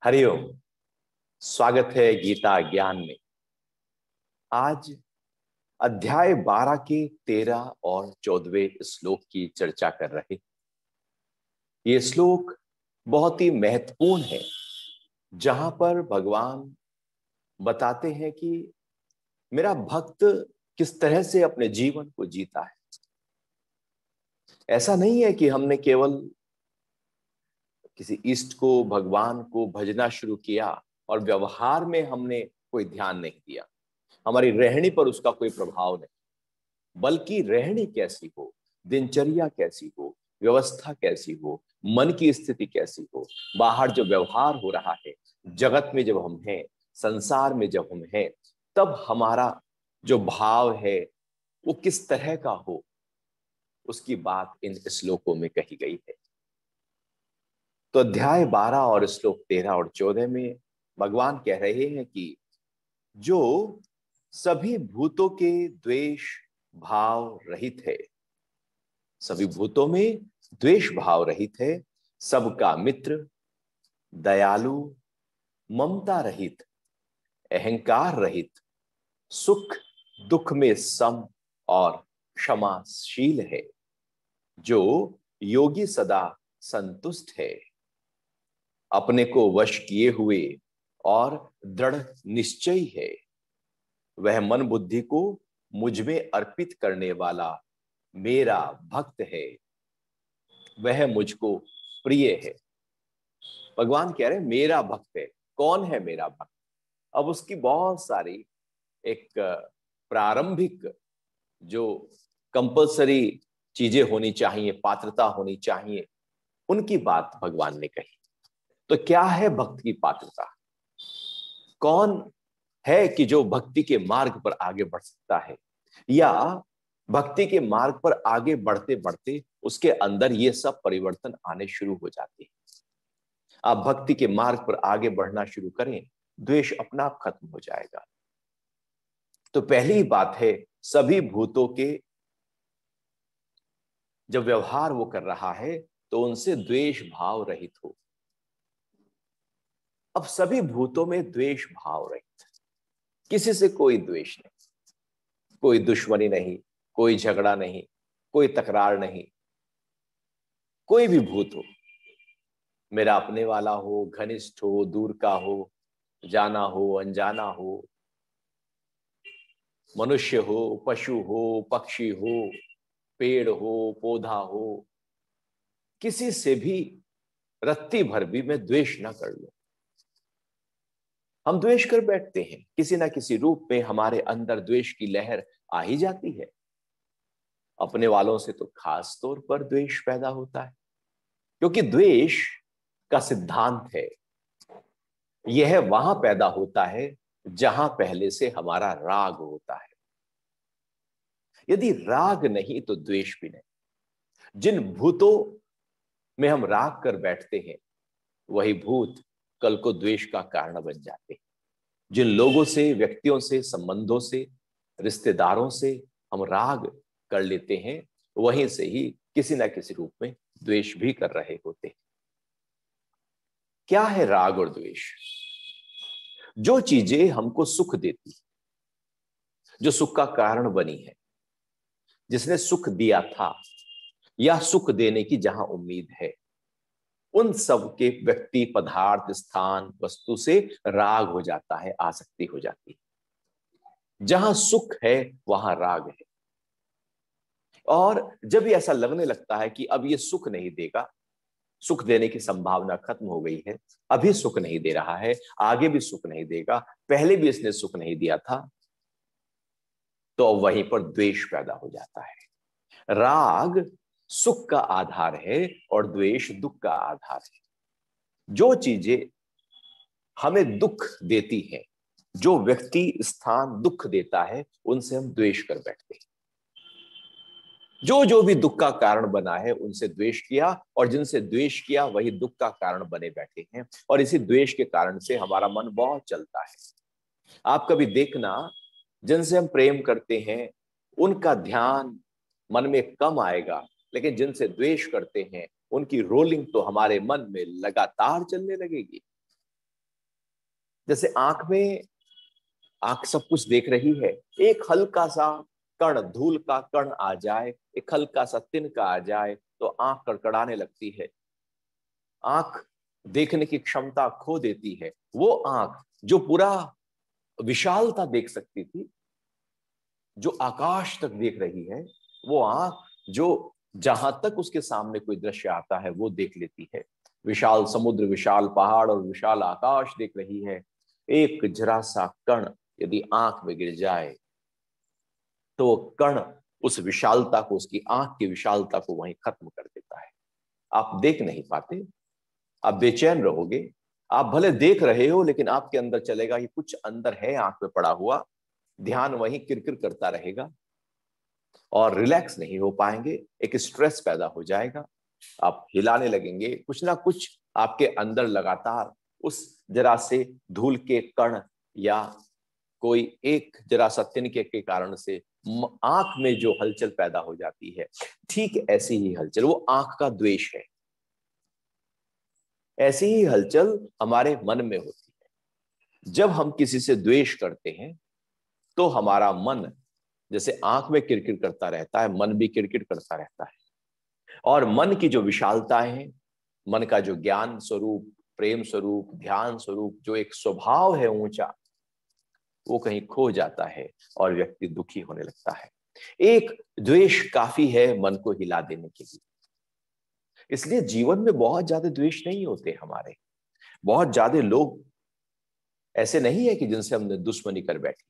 हरिओम। स्वागत है गीता ज्ञान में। आज अध्याय 12 के 13 और 14वें श्लोक की चर्चा कर रहे। ये श्लोक बहुत ही महत्वपूर्ण है, जहां पर भगवान बताते हैं कि मेरा भक्त किस तरह से अपने जीवन को जीता है। ऐसा नहीं है कि हमने केवल किसी इष्ट को, भगवान को भजना शुरू किया और व्यवहार में हमने कोई ध्यान नहीं दिया, हमारी रहनी पर उसका कोई प्रभाव नहीं, बल्कि रहनी कैसी हो, दिनचर्या कैसी हो, व्यवस्था कैसी हो, मन की स्थिति कैसी हो, बाहर जो व्यवहार हो रहा है, जगत में जब हम हैं, संसार में जब हम हैं, तब हमारा जो भाव है वो किस तरह का हो, उसकी बात इन श्लोकों में कही गई है। तो अध्याय 12 और श्लोक 13 और 14 में भगवान कह रहे हैं कि जो सभी भूतों के द्वेष भाव रहित है, सभी भूतों में द्वेष भाव रहित है, सबका मित्र, दयालु, ममता रहित, अहंकार रहित, सुख दुख में सम और क्षमाशील है, जो योगी सदा संतुष्ट है, अपने को वश किए हुए और दृढ़ निश्चयी है, वह मन बुद्धि को मुझ में अर्पित करने वाला मेरा भक्त है, वह मुझको प्रिय है। भगवान कह रहे हैं मेरा भक्त है। कौन है मेरा भक्त? अब उसकी बहुत सारी एक प्रारंभिक जो कंपल्सरी चीजें होनी चाहिए, पात्रता होनी चाहिए, उनकी बात भगवान ने कही। तो क्या है भक्त की पात्रता? कौन है कि जो भक्ति के मार्ग पर आगे बढ़ सकता है, या भक्ति के मार्ग पर आगे बढ़ते बढ़ते उसके अंदर ये सब परिवर्तन आने शुरू हो जाते हैं। आप भक्ति के मार्ग पर आगे बढ़ना शुरू करें, द्वेष अपना आप खत्म हो जाएगा। तो पहली बात है, सभी भूतों के जब व्यवहार वो कर रहा है तो उनसे द्वेष भाव रहित हो। अब सभी भूतों में द्वेष भाव रहित, किसी से कोई द्वेष नहीं, कोई दुश्मनी नहीं, कोई झगड़ा नहीं, कोई तकरार नहीं। कोई भी भूत हो, मेरा अपने वाला हो, घनिष्ठ हो, दूर का हो, जाना हो, अनजाना हो, मनुष्य हो, पशु हो, पक्षी हो, पेड़ हो, पौधा हो, किसी से भी रत्ती भर भी मैं द्वेष ना कर लूं। हम द्वेष कर बैठते हैं, किसी ना किसी रूप में हमारे अंदर द्वेष की लहर आ ही जाती है। अपने वालों से तो खास तौर पर द्वेष पैदा होता है, क्योंकि द्वेष का सिद्धांत है यह वहां पैदा होता है जहां पहले से हमारा राग होता है। यदि राग नहीं तो द्वेष भी नहीं। जिन भूतों में हम राग कर बैठते हैं, वही भूत कल को द्वेष का कारण बन जाते हैं। जिन लोगों से, व्यक्तियों से, संबंधों से, रिश्तेदारों से हम राग कर लेते हैं, वहीं से ही किसी ना किसी रूप में द्वेष भी कर रहे होते हैं। क्या है राग और द्वेष? जो चीजें हमको सुख देती, जो सुख का कारण बनी है, जिसने सुख दिया था या सुख देने की जहां उम्मीद है, उन सब के व्यक्ति, पदार्थ, स्थान, वस्तु से राग हो जाता है, आसक्ति हो जाती है। जहां सुख है वहां राग है। और जब ये ऐसा लगने लगता है कि अब ये सुख नहीं देगा, सुख देने की संभावना खत्म हो गई है, अभी सुख नहीं दे रहा है, आगे भी सुख नहीं देगा, पहले भी इसने सुख नहीं दिया था, तो वहीं पर द्वेष पैदा हो जाता है। राग सुख का आधार है और द्वेष दुख का आधार है। जो चीजें हमें दुख देती हैं, जो व्यक्ति, स्थान दुख देता है, उनसे हम द्वेष कर बैठते हैं। जो जो भी दुख का कारण बना है उनसे द्वेष किया, और जिनसे द्वेष किया वही दुख का कारण बने बैठे हैं। और इसी द्वेष के कारण से हमारा मन बहुत चलता है। आप कभी देखना, जिनसे हम प्रेम करते हैं उनका ध्यान मन में कम आएगा, लेकिन जिनसे द्वेष करते हैं उनकी रोलिंग तो हमारे मन में लगातार चलने लगेगी। जैसे आंख सब कुछ देख रही है, एक हल्का सा कण, धूल का कण आ जाए, एक हल्का सा तिनका आ जाए तो आंख कड़कड़ाने लगती है, आंख देखने की क्षमता खो देती है। वो आंख जो पूरा विशालता देख सकती थी, जो आकाश तक देख रही है, वो आंख जो जहां तक उसके सामने कोई दृश्य आता है वो देख लेती है। विशाल समुद्र, विशाल पहाड़ और विशाल आकाश देख रही है। एक जरा सा कण यदि आंख में गिर जाए तो वो कण उस विशालता को, उसकी आंख की विशालता को वहीं खत्म कर देता है। आप देख नहीं पाते, आप बेचैन रहोगे। आप भले देख रहे हो लेकिन आपके अंदर चलेगा कि कुछ अंदर है आंख में पड़ा हुआ, ध्यान वहीं किरकिर करता रहेगा और रिलैक्स नहीं हो पाएंगे, एक स्ट्रेस पैदा हो जाएगा, आप हिलाने लगेंगे, कुछ ना कुछ आपके अंदर लगातार उस जरा से धूल के कण या कोई एक जरा सा तिनके के कारण से आंख में जो हलचल पैदा हो जाती है, ठीक ऐसी ही हलचल वो आंख का द्वेष है। ऐसी ही हलचल हमारे मन में होती है। जब हम किसी से द्वेष करते हैं तो हमारा मन जैसे आंख में किरकिर करता रहता है, मन भी किरकिर करता रहता है। और मन की जो विशालता है, मन का जो ज्ञान स्वरूप, प्रेम स्वरूप, ध्यान स्वरूप जो एक स्वभाव है ऊंचा, वो कहीं खो जाता है और व्यक्ति दुखी होने लगता है। एक द्वेष काफी है मन को हिला देने के लिए। इसलिए जीवन में बहुत ज्यादा द्वेष नहीं होते हमारे। बहुत ज्यादा लोग ऐसे नहीं है कि जिनसे हमने दुश्मनी कर बैठे।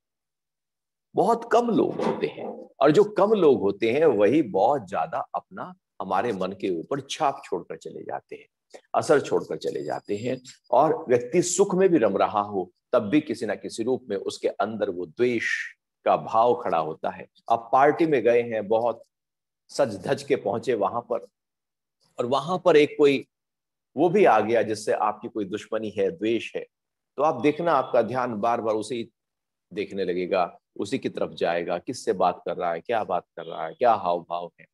बहुत कम लोग होते हैं, और जो कम लोग होते हैं वही बहुत ज्यादा अपना हमारे मन के ऊपर छाप छोड़कर चले जाते हैं, असर छोड़कर चले जाते हैं। और व्यक्ति सुख में भी रम रहा हो तब भी किसी ना किसी रूप में उसके अंदर वो द्वेष का भाव खड़ा होता है। आप पार्टी में गए हैं, बहुत सज धज के पहुंचे वहां पर, और वहां पर एक कोई वो भी आ गया जिससे आपकी कोई दुश्मनी है, द्वेष है, तो आप देखना आपका ध्यान बार बार उसे ही देखने लगेगा, उसी की तरफ जाएगा, किससे बात कर रहा है, क्या बात कर रहा है, क्या हाव भाव है,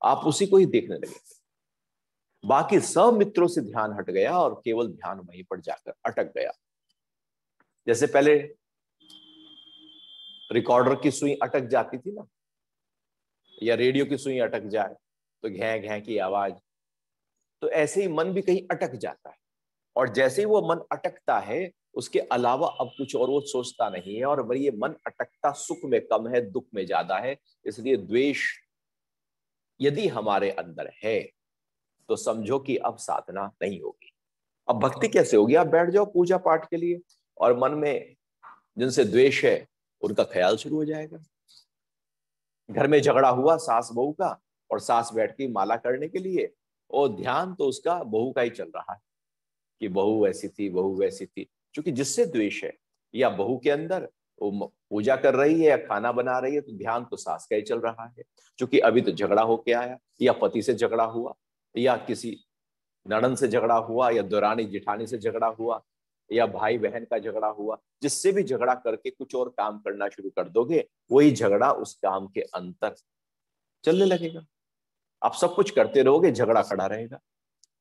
आप उसी को ही देखने लगेंगे। बाकी सब मित्रों से ध्यान हट गया और केवल ध्यान वहीं पर जाकर अटक गया। जैसे पहले रिकॉर्डर की सुई अटक जाती थी ना, या रेडियो की सुई अटक जाए तो घै घै की आवाज, तो ऐसे ही मन भी कहीं अटक जाता है। और जैसे ही वो मन अटकता है, उसके अलावा अब कुछ और वो सोचता नहीं है, और ये मन अटकता सुख में कम है, दुख में ज्यादा है। इसलिए द्वेष यदि हमारे अंदर है तो समझो कि अब साधना नहीं होगी। अब भक्ति कैसे होगी? आप बैठ जाओ पूजा पाठ के लिए और मन में जिनसे द्वेष है उनका ख्याल शुरू हो जाएगा। घर में झगड़ा हुआ सास बहू का, और सास बैठ के माला करने के लिए, और ध्यान तो उसका बहू का ही चल रहा है कि बहू ऐसी थी, बहू वैसी थी। क्योंकि जिससे द्वेष है, या बहू के अंदर वो पूजा कर रही है या खाना बना रही है, तो ध्यान तो सास का ही चल रहा है। क्योंकि अभी तो झगड़ा होके आया, या पति से झगड़ा हुआ, या किसी ननद से झगड़ा हुआ, या दुरानी जिठानी से झगड़ा हुआ, या भाई बहन का झगड़ा हुआ। जिससे भी झगड़ा करके कुछ और काम करना शुरू कर दोगे, वही झगड़ा उस काम के अंतर चलने लगेगा। आप सब कुछ करते रहोगे, झगड़ा खड़ा रहेगा।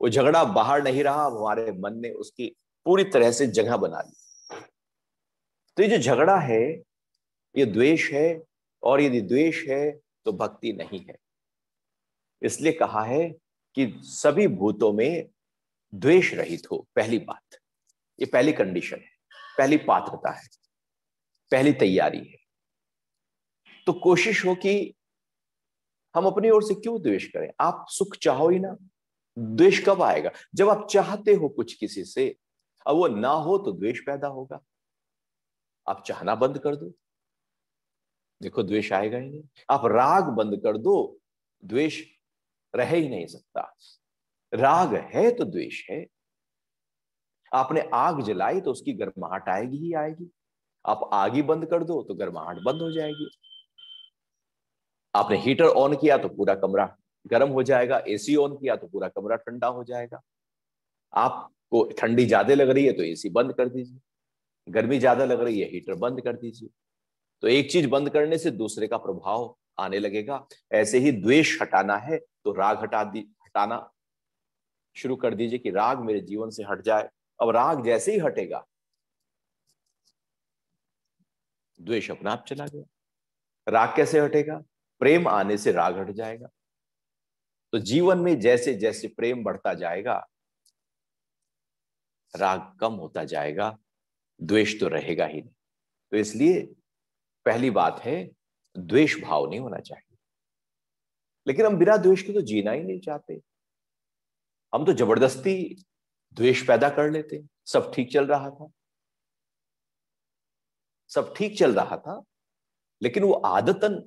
वो झगड़ा बाहर नहीं रहा, हमारे मन ने उसकी पूरी तरह से जगह बना ली। तो ये जो झगड़ा है, ये द्वेष है, और यदि द्वेष है तो भक्ति नहीं है। इसलिए कहा है कि सभी भूतों में द्वेष रहित हो। पहली बात, ये पहली कंडीशन है, पहली पात्रता है, पहली तैयारी है। तो कोशिश हो कि हम अपनी ओर से क्यों द्वेष करें? आप सुख चाहो ही ना। द्वेष कब आएगा? जब आप चाहते हो कुछ किसी से, अब वो ना हो तो द्वेष पैदा होगा। आप चाहना बंद कर दो, देखो द्वेष आएगा ही नहीं। आप राग बंद कर दो, द्वेष रह ही नहीं सकता। राग है तो द्वेष है। आपने आग जलाई तो उसकी गर्माहट आएगी ही आएगी। आप आग ही बंद कर दो तो गर्माहट बंद हो जाएगी। आपने हीटर ऑन किया तो पूरा कमरा गर्म हो जाएगा, एसी ऑन किया तो पूरा कमरा ठंडा हो जाएगा। आपको ठंडी ज्यादा लग रही है तो एसी बंद कर दीजिए, गर्मी ज्यादा लग रही है हीटर बंद कर दीजिए। तो एक चीज बंद करने से दूसरे का प्रभाव आने लगेगा। ऐसे ही द्वेष हटाना है तो राग हटाना शुरू कर दीजिए कि राग मेरे जीवन से हट जाए। अब राग जैसे ही हटेगा, द्वेष अपना आप चला गया। राग कैसे हटेगा? प्रेम आने से राग हट जाएगा। तो जीवन में जैसे जैसे प्रेम बढ़ता जाएगा, राग कम होता जाएगा, द्वेष तो रहेगा ही नहीं। तो इसलिए पहली बात है, द्वेष भाव नहीं होना चाहिए। लेकिन हम बिना द्वेष के तो जीना ही नहीं चाहते। हम तो जबरदस्ती द्वेष पैदा कर लेते। सब ठीक चल रहा था, सब ठीक चल रहा था, लेकिन वो आदतन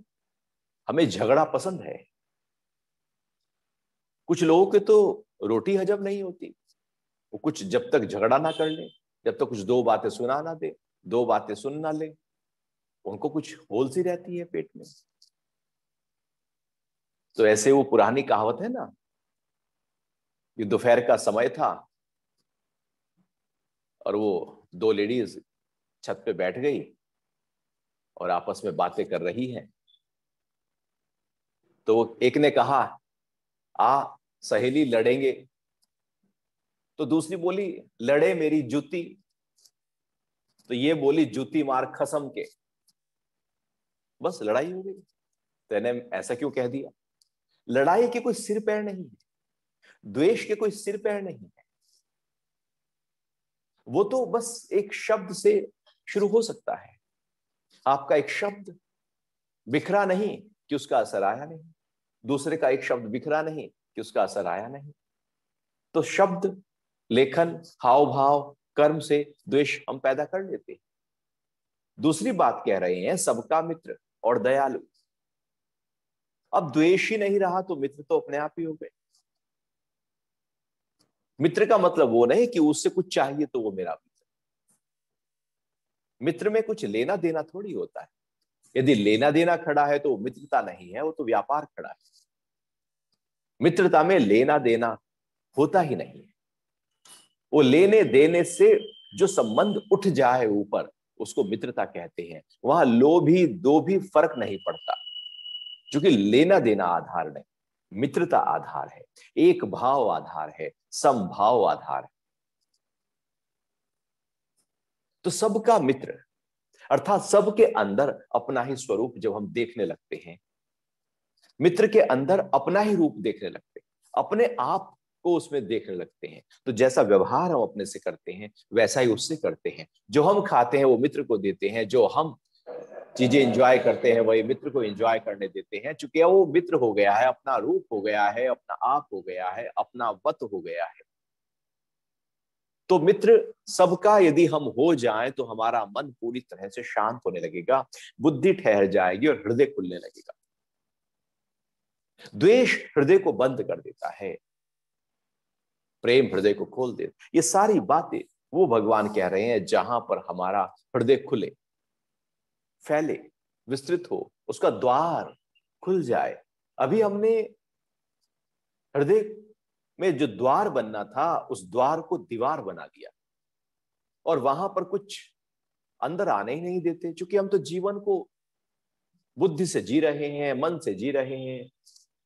हमें झगड़ा पसंद है। कुछ लोगों के तो रोटी हजम नहीं होती, वो कुछ जब तक झगड़ा ना कर ले, जब तक कुछ दो बातें सुना ना दे, दो बातें सुन ना ले, उनको कुछ होल सी रहती है पेट में। तो ऐसे वो पुरानी कहावत है ना, ये दोपहर का समय था और वो दो लेडीज छत पे बैठ गई और आपस में बातें कर रही हैं। तो एक ने कहा, आ सहेली लड़ेंगे। तो दूसरी बोली, लड़े मेरी जूती। तो ये बोली, जूती मार खसम के। बस लड़ाई हो गई। तो इन्हें ऐसा क्यों कह दिया? लड़ाई के कोई सिर पैर नहीं है, द्वेष के कोई सिर पैर नहीं है। वो तो बस एक शब्द से शुरू हो सकता है। आपका एक शब्द बिखरा नहीं कि उसका असर आया नहीं, दूसरे का एक शब्द बिखरा नहीं कि उसका असर आया नहीं। तो शब्द, लेखन, हाव भाव, कर्म से द्वेष हम पैदा कर लेते हैं। दूसरी बात कह रहे हैं, सबका मित्र और दयालु। अब द्वेष ही नहीं रहा तो मित्र तो अपने आप ही हो गए। मित्र का मतलब वो नहीं कि उससे कुछ चाहिए तो वो मेरा मित्र। मित्र में कुछ लेना देना थोड़ी होता है। यदि लेना देना खड़ा है तो मित्रता नहीं है, वो तो व्यापार खड़ा है। मित्रता में लेना देना होता ही नहीं है। वो लेने देने से जो संबंध उठ जाए ऊपर, उसको मित्रता कहते हैं। वहां लोभी दो भी फर्क नहीं पड़ता, क्योंकि लेना देना आधार नहीं, मित्रता आधार है, एक भाव आधार है, समभाव आधार है। तो सबका मित्र अर्थात सबके अंदर अपना ही स्वरूप जब हम देखने लगते हैं, मित्र के अंदर अपना ही रूप देखने लगते हैं, अपने आप को उसमें देखने लगते हैं, तो जैसा व्यवहार हम अपने से करते हैं वैसा ही उससे करते हैं। जो हम खाते हैं वो मित्र को देते हैं, जो हम चीजें एंजॉय करते हैं वही मित्र को एंजॉय करने देते हैं। चूंकि वो मित्र हो गया है, अपना रूप हो गया है, अपना आप हो गया है, अपना वत हो गया है। तो मित्र सबका यदि हम हो जाएं तो हमारा मन पूरी तरह से शांत होने लगेगा, बुद्धि ठहर जाएगी और हृदय खुलने लगेगा। द्वेष हृदय को बंद कर देता है, प्रेम हृदय को खोल देता। ये सारी बातें वो भगवान कह रहे हैं, जहां पर हमारा हृदय खुले, फैले, विस्तृत हो, उसका द्वार खुल जाए। अभी हमने हृदय में जो द्वार बनना था उस द्वार को दीवार बना दिया और वहां पर कुछ अंदर आने ही नहीं देते। क्योंकि हम तो जीवन को बुद्धि से जी रहे हैं, मन से जी रहे हैं।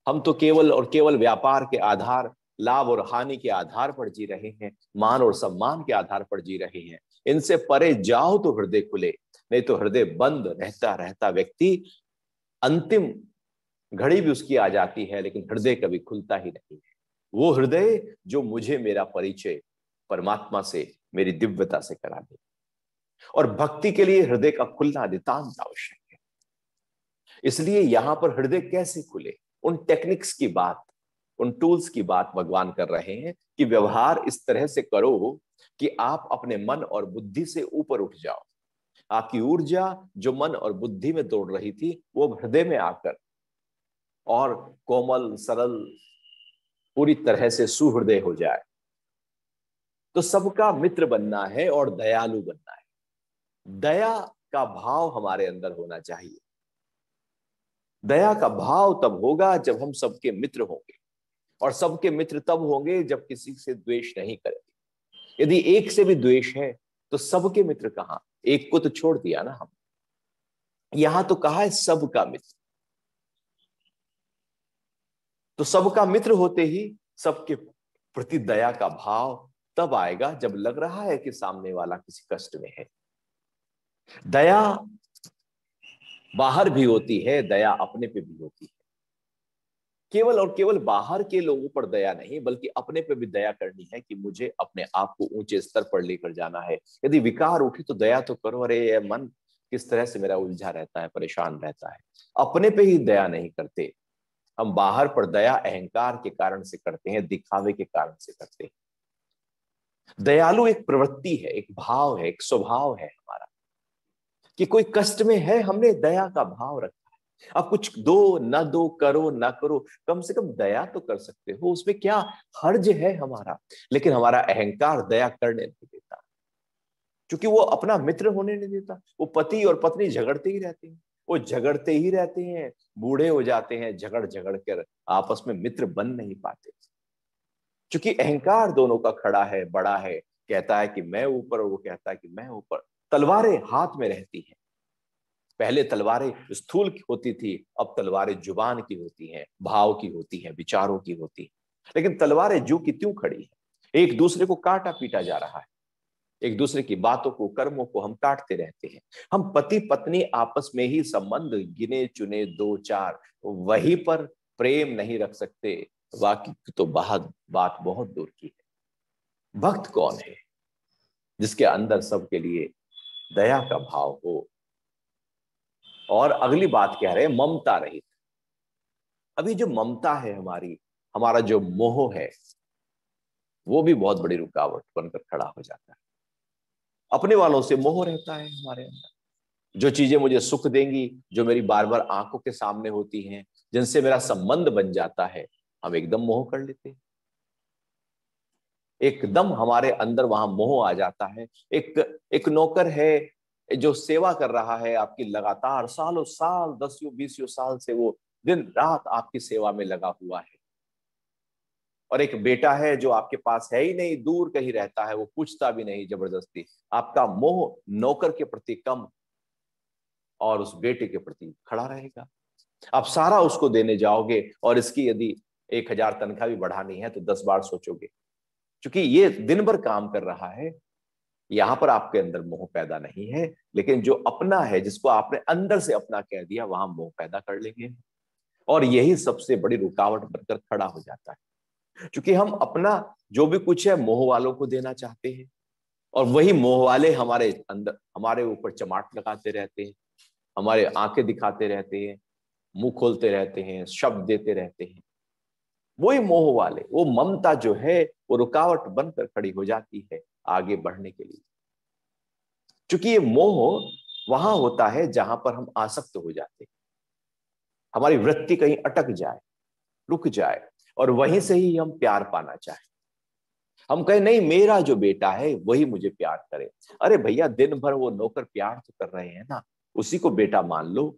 हम तो केवल और केवल व्यापार के आधार, लाभ और हानि के आधार पर जी रहे हैं, मान और सम्मान के आधार पर जी रहे हैं। इनसे परे जाओ तो हृदय खुले, नहीं तो हृदय बंद रहता रहता व्यक्ति अंतिम घड़ी भी उसकी आ जाती है, लेकिन हृदय कभी खुलता ही नहीं है। वो हृदय जो मुझे मेरा परिचय परमात्मा से, मेरी दिव्यता से करा दे। और भक्ति के लिए हृदय का खुलना नितांत आवश्यक है। इसलिए यहां पर हृदय कैसे खुले, उन टेक्निक्स की बात, उन टूल्स की बात भगवान कर रहे हैं कि व्यवहार इस तरह से करो कि आप अपने मन और बुद्धि से ऊपर उठ जाओ। आपकी ऊर्जा जो मन और बुद्धि में दौड़ रही थी वो हृदय में आकर और कोमल, सरल, पूरी तरह से सुहृदय हो जाए। तो सबका मित्र बनना है और दयालु बनना है। दया का भाव हमारे अंदर होना चाहिए। दया का भाव तब होगा जब हम सबके मित्र होंगे, और सबके मित्र तब होंगे जब किसी से द्वेष नहीं करेंगे। यदि एक से भी द्वेष है तो सबके मित्र कहां, एक को तो छोड़ दिया ना हम। यहां तो कहा है सबका मित्र। तो सबका मित्र होते ही सबके प्रति दया का भाव तब आएगा जब लग रहा है कि सामने वाला किसी कष्ट में है। दया बाहर भी होती है, दया अपने पे भी होती है। केवल और केवल बाहर के लोगों पर दया नहीं, बल्कि अपने पे भी दया करनी है कि मुझे अपने आप को ऊंचे स्तर पर लेकर जाना है। यदि विकार उठे तो दया तो करो। अरे ये मन किस तरह से मेरा उलझा रहता है, परेशान रहता है। अपने पे ही दया नहीं करते हम, बाहर पर दया अहंकार के कारण से करते हैं, दिखावे के कारण से करते हैं। दयालु एक प्रवृत्ति है, एक भाव है, एक स्वभाव है हमारा, कि कोई कष्ट में है, हमने दया का भाव रखा है। अब कुछ दो न दो, करो ना करो, कम से कम दया तो कर सकते हो, उसमें क्या हर्ज है हमारा। लेकिन हमारा अहंकार दया करने नहीं देता, क्योंकि वो अपना मित्र होने नहीं देता। वो पति और पत्नी झगड़ते ही रहते हैं, वो झगड़ते ही रहते हैं, बूढ़े हो जाते हैं झगड़ झगड़ कर, आपस में मित्र बन नहीं पाते। क्योंकि अहंकार दोनों का खड़ा है, बड़ा है, कहता है कि मैं ऊपर और वो कहता है कि मैं ऊपर। तलवारें हाथ में रहती हैं। पहले तलवारें स्थूल की होती थी, अब तलवारें जुबान की होती हैं, भाव की होती हैं, विचारों की होती हैं। लेकिन तलवारें ज्यों की त्यों खड़ी है, एक दूसरे को काटा पीटा जा रहा है, एक दूसरे की बातों को, कर्मों को हम काटते रहते हैं। हम पति पत्नी आपस में ही संबंध गिने चुने दो चार, वहीं पर प्रेम नहीं रख सकते, बाकी तो बात बहुत दूर की है। भक्त कौन है? जिसके अंदर सबके लिए दया का भाव हो। और अगली बात कह रहे हैं ममता रहित। अभी जो ममता है हमारी, हमारा जो मोह है, वो भी बहुत बड़ी रुकावट बनकर खड़ा हो जाता है। अपने वालों से मोह रहता है हमारे अंदर। जो चीजें मुझे सुख देंगी, जो मेरी बार बार आंखों के सामने होती हैं, जिनसे मेरा संबंध बन जाता है, हम एकदम मोह कर लेते हैं। एकदम हमारे अंदर वहां मोह आ जाता है। एक नौकर है जो सेवा कर रहा है आपकी, लगातार सालों साल, 10 20 साल से वो दिन रात आपकी सेवा में लगा हुआ है। और एक बेटा है जो आपके पास है ही नहीं, दूर कहीं रहता है, वो पूछता भी नहीं, जबरदस्ती। आपका मोह नौकर के प्रति कम और उस बेटे के प्रति खड़ा रहेगा। आप सारा उसको देने जाओगे, और इसकी यदि 1000 तनख्वाह भी बढ़ानी है तो 10 बार सोचोगे, क्योंकि ये दिन भर काम कर रहा है। यहां पर आपके अंदर मोह पैदा नहीं है, लेकिन जो अपना है, जिसको आपने अंदर से अपना कह दिया, वहां मोह पैदा कर लेंगे। और यही सबसे बड़ी रुकावट बनकर खड़ा हो जाता है, क्योंकि हम अपना जो भी कुछ है मोह वालों को देना चाहते हैं, और वही मोह वाले हमारे अंदर, हमारे ऊपर चमाट लगाते रहते हैं, हमारे आंखें दिखाते रहते हैं, मुंह खोलते रहते हैं, शब्द देते रहते हैं। वही मोह वाले, वो ममता जो है, वो रुकावट बनकर खड़ी हो जाती है आगे बढ़ने के लिए। क्योंकि ये मोह वहां होता है जहां पर हम आसक्त हो जाते हैं, हमारी वृत्ति कहीं अटक जाए, रुक जाए, और वहीं से ही हम प्यार पाना चाहें। हम कहें नहीं, मेरा जो बेटा है वही मुझे प्यार करे। अरे भैया, दिन भर वो नौकर प्यार तो कर रहे हैं ना, उसी को बेटा मान लो।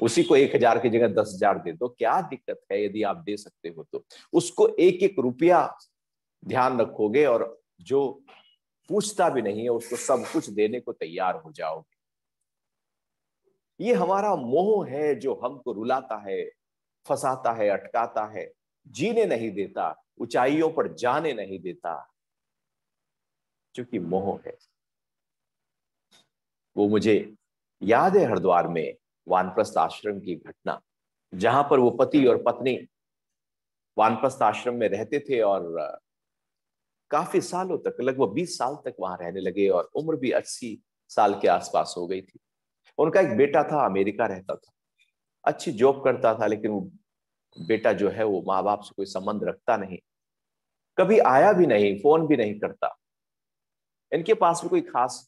उसी को 1000 की जगह 10,000 दे दो, क्या दिक्कत है यदि आप दे सकते हो तो। उसको एक एक रुपया ध्यान रखोगे, और जो पूछता भी नहीं है उसको सब कुछ देने को तैयार हो जाओगे। ये हमारा मोह है जो हमको रुलाता है, फंसाता है, अटकाता है, जीने नहीं देता, ऊंचाइयों पर जाने नहीं देता, क्योंकि मोह है। वो मुझे याद है हरिद्वार में वानप्रस्थ आश्रम की घटना, जहां पर वो पति और पत्नी वानप्रस्थ आश्रम में रहते थे, और काफी सालों तक, लगभग 20 साल तक वहां रहने लगे, और उम्र भी 80 साल के आसपास हो गई थी। उनका एक बेटा था, अमेरिका रहता था, अच्छी जॉब करता था, लेकिन वो बेटा जो है वो माँ बाप से कोई संबंध रखता नहीं, कभी आया भी नहीं, फोन भी नहीं करता। इनके पास भी कोई खास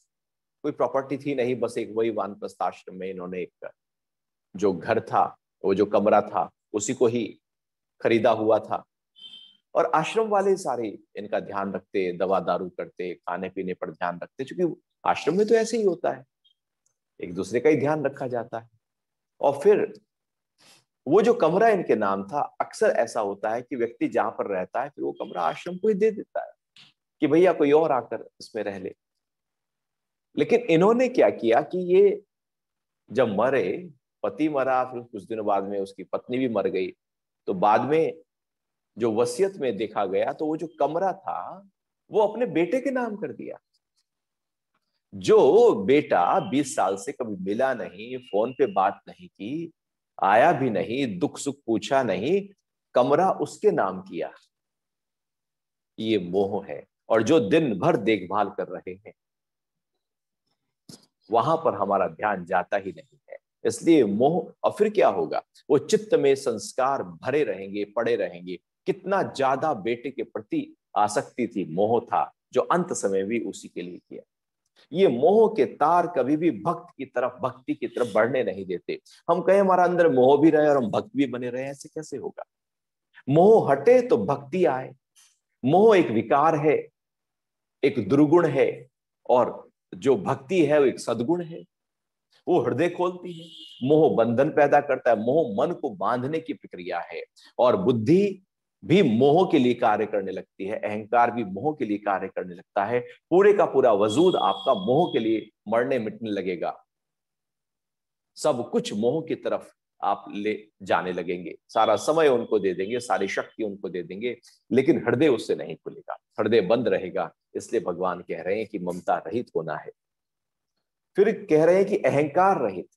कोई प्रॉपर्टी थी नहीं, बस एक वही वानप्रस्थ आश्रम में इन्होंने एक जो घर था, वो जो कमरा था, उसी को ही खरीदा हुआ था। और आश्रम वाले सारे इनका ध्यान रखते, दवा दारू करते, खाने पीने पर ध्यान रखते, क्योंकि आश्रम में तो ऐसे ही होता है, एक दूसरे का ही ध्यान रखा जाता है। और फिर वो जो कमरा इनके नाम था, अक्सर ऐसा होता है कि व्यक्ति जहां पर रहता है, फिर वो कमरा आश्रम को ही दे देता है कि भैया कोई और आकर इसमें रह ले। लेकिन इन्होंने क्या किया कि ये जब मरे, पति मरा, फिर कुछ दिनों बाद में उसकी पत्नी भी मर गई, तो बाद में जो वसीयत में देखा गया, तो वो जो कमरा था वो अपने बेटे के नाम कर दिया। जो बेटा 20 साल से कभी मिला नहीं, फोन पे बात नहीं की, आया भी नहीं, दुख सुख पूछा नहीं, कमरा उसके नाम किया, ये मोह है। और जो दिन भर देखभाल कर रहे हैं, वहां पर हमारा ध्यान जाता ही नहीं है। इसलिए मोह, और फिर क्या होगा, वो चित्त में संस्कार भरे रहेंगे, पड़े रहेंगे। कितना ज्यादा बेटे के प्रति आसक्ति थी, मोह था, जो अंत समय भी उसी के लिए किया। ये मोह के तार कभी भी भक्त की तरफ, भक्ति की तरफ बढ़ने नहीं देते। हम कहें हमारा अंदर मोह भी रहे और हम भक्त भी बने रहे, ऐसे कैसे होगा? मोह हटे तो भक्ति आए। मोह एक विकार है, एक दुर्गुण है, और जो भक्ति है वो एक सद्गुण है। वो हृदय खोलती है। मोह बंधन पैदा करता है, मोह मन को बांधने की प्रक्रिया है। और बुद्धि भी मोह के लिए कार्य करने लगती है, अहंकार भी मोह के लिए कार्य करने लगता है। पूरे का पूरा वजूद आपका मोह के लिए मरने मिटने लगेगा। सब कुछ मोह की तरफ आप ले जाने लगेंगे, सारा समय उनको दे देंगे, सारी शक्ति उनको दे देंगे, लेकिन हृदय उससे नहीं खुलेगा, हृदय बंद रहेगा। इसलिए भगवान कह रहे हैं कि ममता रहित होना है। फिर कह रहे हैं कि अहंकार रहित।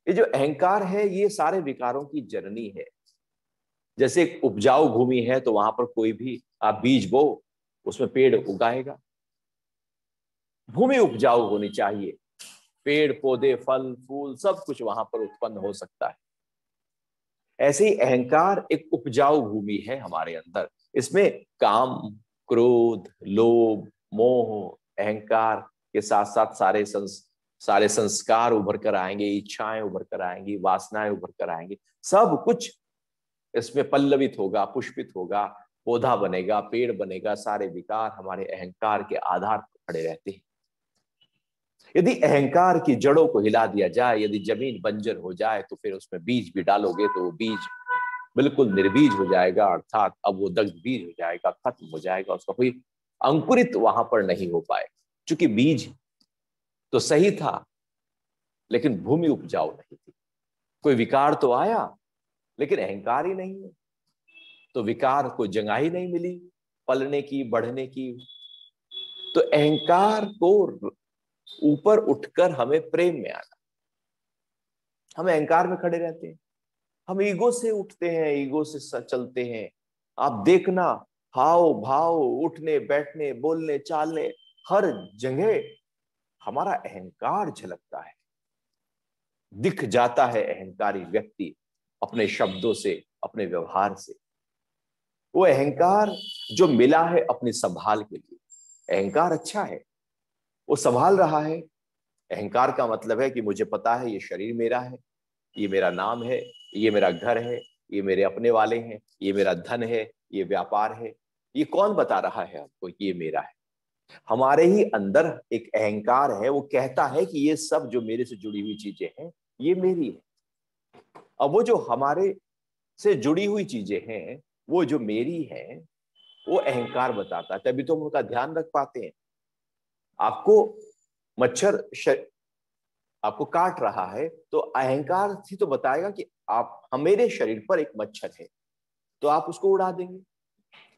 ये जो अहंकार है, ये सारे विकारों की जननी है। जैसे एक उपजाऊ भूमि है तो वहां पर कोई भी आप बीज बो, उसमें पेड़ उगाएगा। भूमि उपजाऊ होनी चाहिए, पेड़ पौधे फल फूल सब कुछ वहां पर उत्पन्न हो सकता है। ऐसे ही अहंकार एक उपजाऊ भूमि है हमारे अंदर। इसमें काम, क्रोध, लोभ, मोह, अहंकार के साथ साथ सारे संस्कार उभर कर आएंगे, इच्छाएं उभर कर आएंगी, वासनाएं उभर कर आएंगी। सब कुछ इसमें पल्लवित होगा, पुष्पित होगा, पौधा बनेगा, पेड़ बनेगा। सारे विकार हमारे अहंकार के आधार पर खड़े रहते हैं। यदि अहंकार की जड़ों को हिला दिया जाए, यदि जमीन बंजर हो जाए, तो फिर उसमें बीज भी डालोगे तो वो बीज बिल्कुल निर्बीज हो जाएगा, अर्थात अब वो दग्ध बीज हो जाएगा, खत्म हो जाएगा, उसका कोई अंकुरित वहां पर नहीं हो पाए। क्योंकि बीज तो सही था, लेकिन भूमि उपजाऊ नहीं थी। कोई विकार तो आया, लेकिन अहंकार ही नहीं है, तो विकार को जगह ही नहीं मिली पलने की, बढ़ने की। तो अहंकार को ऊपर उठकर हमें प्रेम में आना। हम अहंकार में खड़े रहते हैं, हम ईगो से उठते हैं, ईगो से चलते हैं। आप देखना, हाव भाव, उठने बैठने बोलने चालने, हर जगह हमारा अहंकार झलकता है, दिख जाता है अहंकारी व्यक्ति अपने शब्दों से, अपने व्यवहार से। वो अहंकार जो मिला है अपनी संभाल के लिए, अहंकार अच्छा है, वो संभाल रहा है। अहंकार का मतलब है कि मुझे पता है ये शरीर मेरा है, ये मेरा नाम है, ये मेरा घर है, ये मेरे अपने वाले हैं, ये मेरा धन है, ये व्यापार है। ये कौन बता रहा है आपको कि ये मेरा है? हमारे ही अंदर एक अहंकार है, वो कहता है कि ये सब जो मेरे से जुड़ी हुई चीजें हैं, ये मेरी है। अब वो जो हमारे से जुड़ी हुई चीजें हैं, वो जो मेरी है, वो अहंकार बताता है, तभी तो हम उनका ध्यान रख पाते हैं। आपको मच्छर आपको काट रहा है, तो अहंकार ही तो बताएगा कि आप, मेरे शरीर पर एक मच्छर है, तो आप उसको उड़ा देंगे।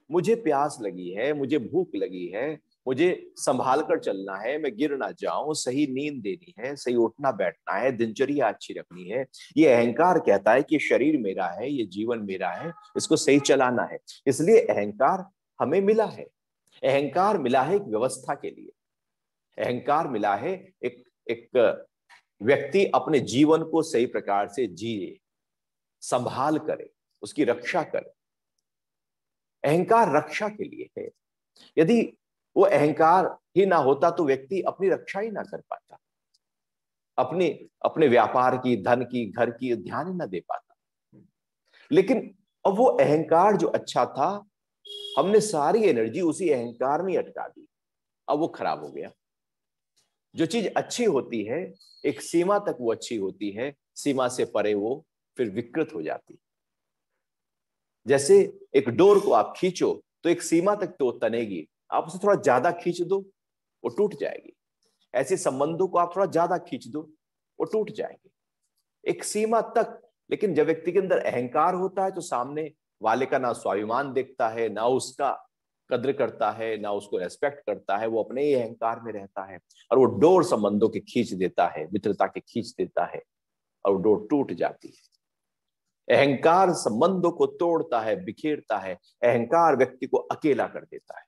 मुझे प्यास लगी है, मुझे भूख लगी है, मुझे संभाल कर चलना है, मैं गिर ना जाऊं, सही नींद देनी है, सही उठना बैठना है, दिनचर्या अच्छी रखनी है। ये अहंकार कहता है कि शरीर मेरा है, ये जीवन मेरा है, इसको सही चलाना है। इसलिए अहंकार हमें मिला है। अहंकार मिला है एक व्यवस्था के लिए। अहंकार मिला है एक एक व्यक्ति अपने जीवन को सही प्रकार से जिए, संभाल करे, उसकी रक्षा करे। अहंकार रक्षा के लिए है। यदि वो अहंकार ही ना होता तो व्यक्ति अपनी रक्षा ही ना कर पाता, अपने अपने व्यापार की, धन की, घर की ध्यान ही ना दे पाता। लेकिन अब वो अहंकार जो अच्छा था, हमने सारी एनर्जी उसी अहंकार में अटका दी, अब वो खराब हो गया। जो चीज अच्छी होती है, एक सीमा तक वो अच्छी होती है, सीमा से परे वो फिर विकृत हो जाती। जैसे एक डोर को आप खींचो तो एक सीमा तक तो तनेगी, आप उसे थोड़ा ज्यादा खींच दो, वो टूट जाएगी। ऐसे संबंधों को आप थोड़ा ज्यादा खींच दो, वो टूट जाएंगे एक सीमा तक। लेकिन जब व्यक्ति के अंदर अहंकार होता है, तो सामने वाले का ना स्वाभिमान देखता है, ना उसका कद्र करता है, ना उसको रेस्पेक्ट करता है, वो अपने ही अहंकार में रहता है और वो डोर संबंधों के खींच देता है, मित्रता के खींच देता है और डोर टूट जाती है। अहंकार संबंधों को तोड़ता है, बिखेरता है। अहंकार व्यक्ति को अकेला कर देता है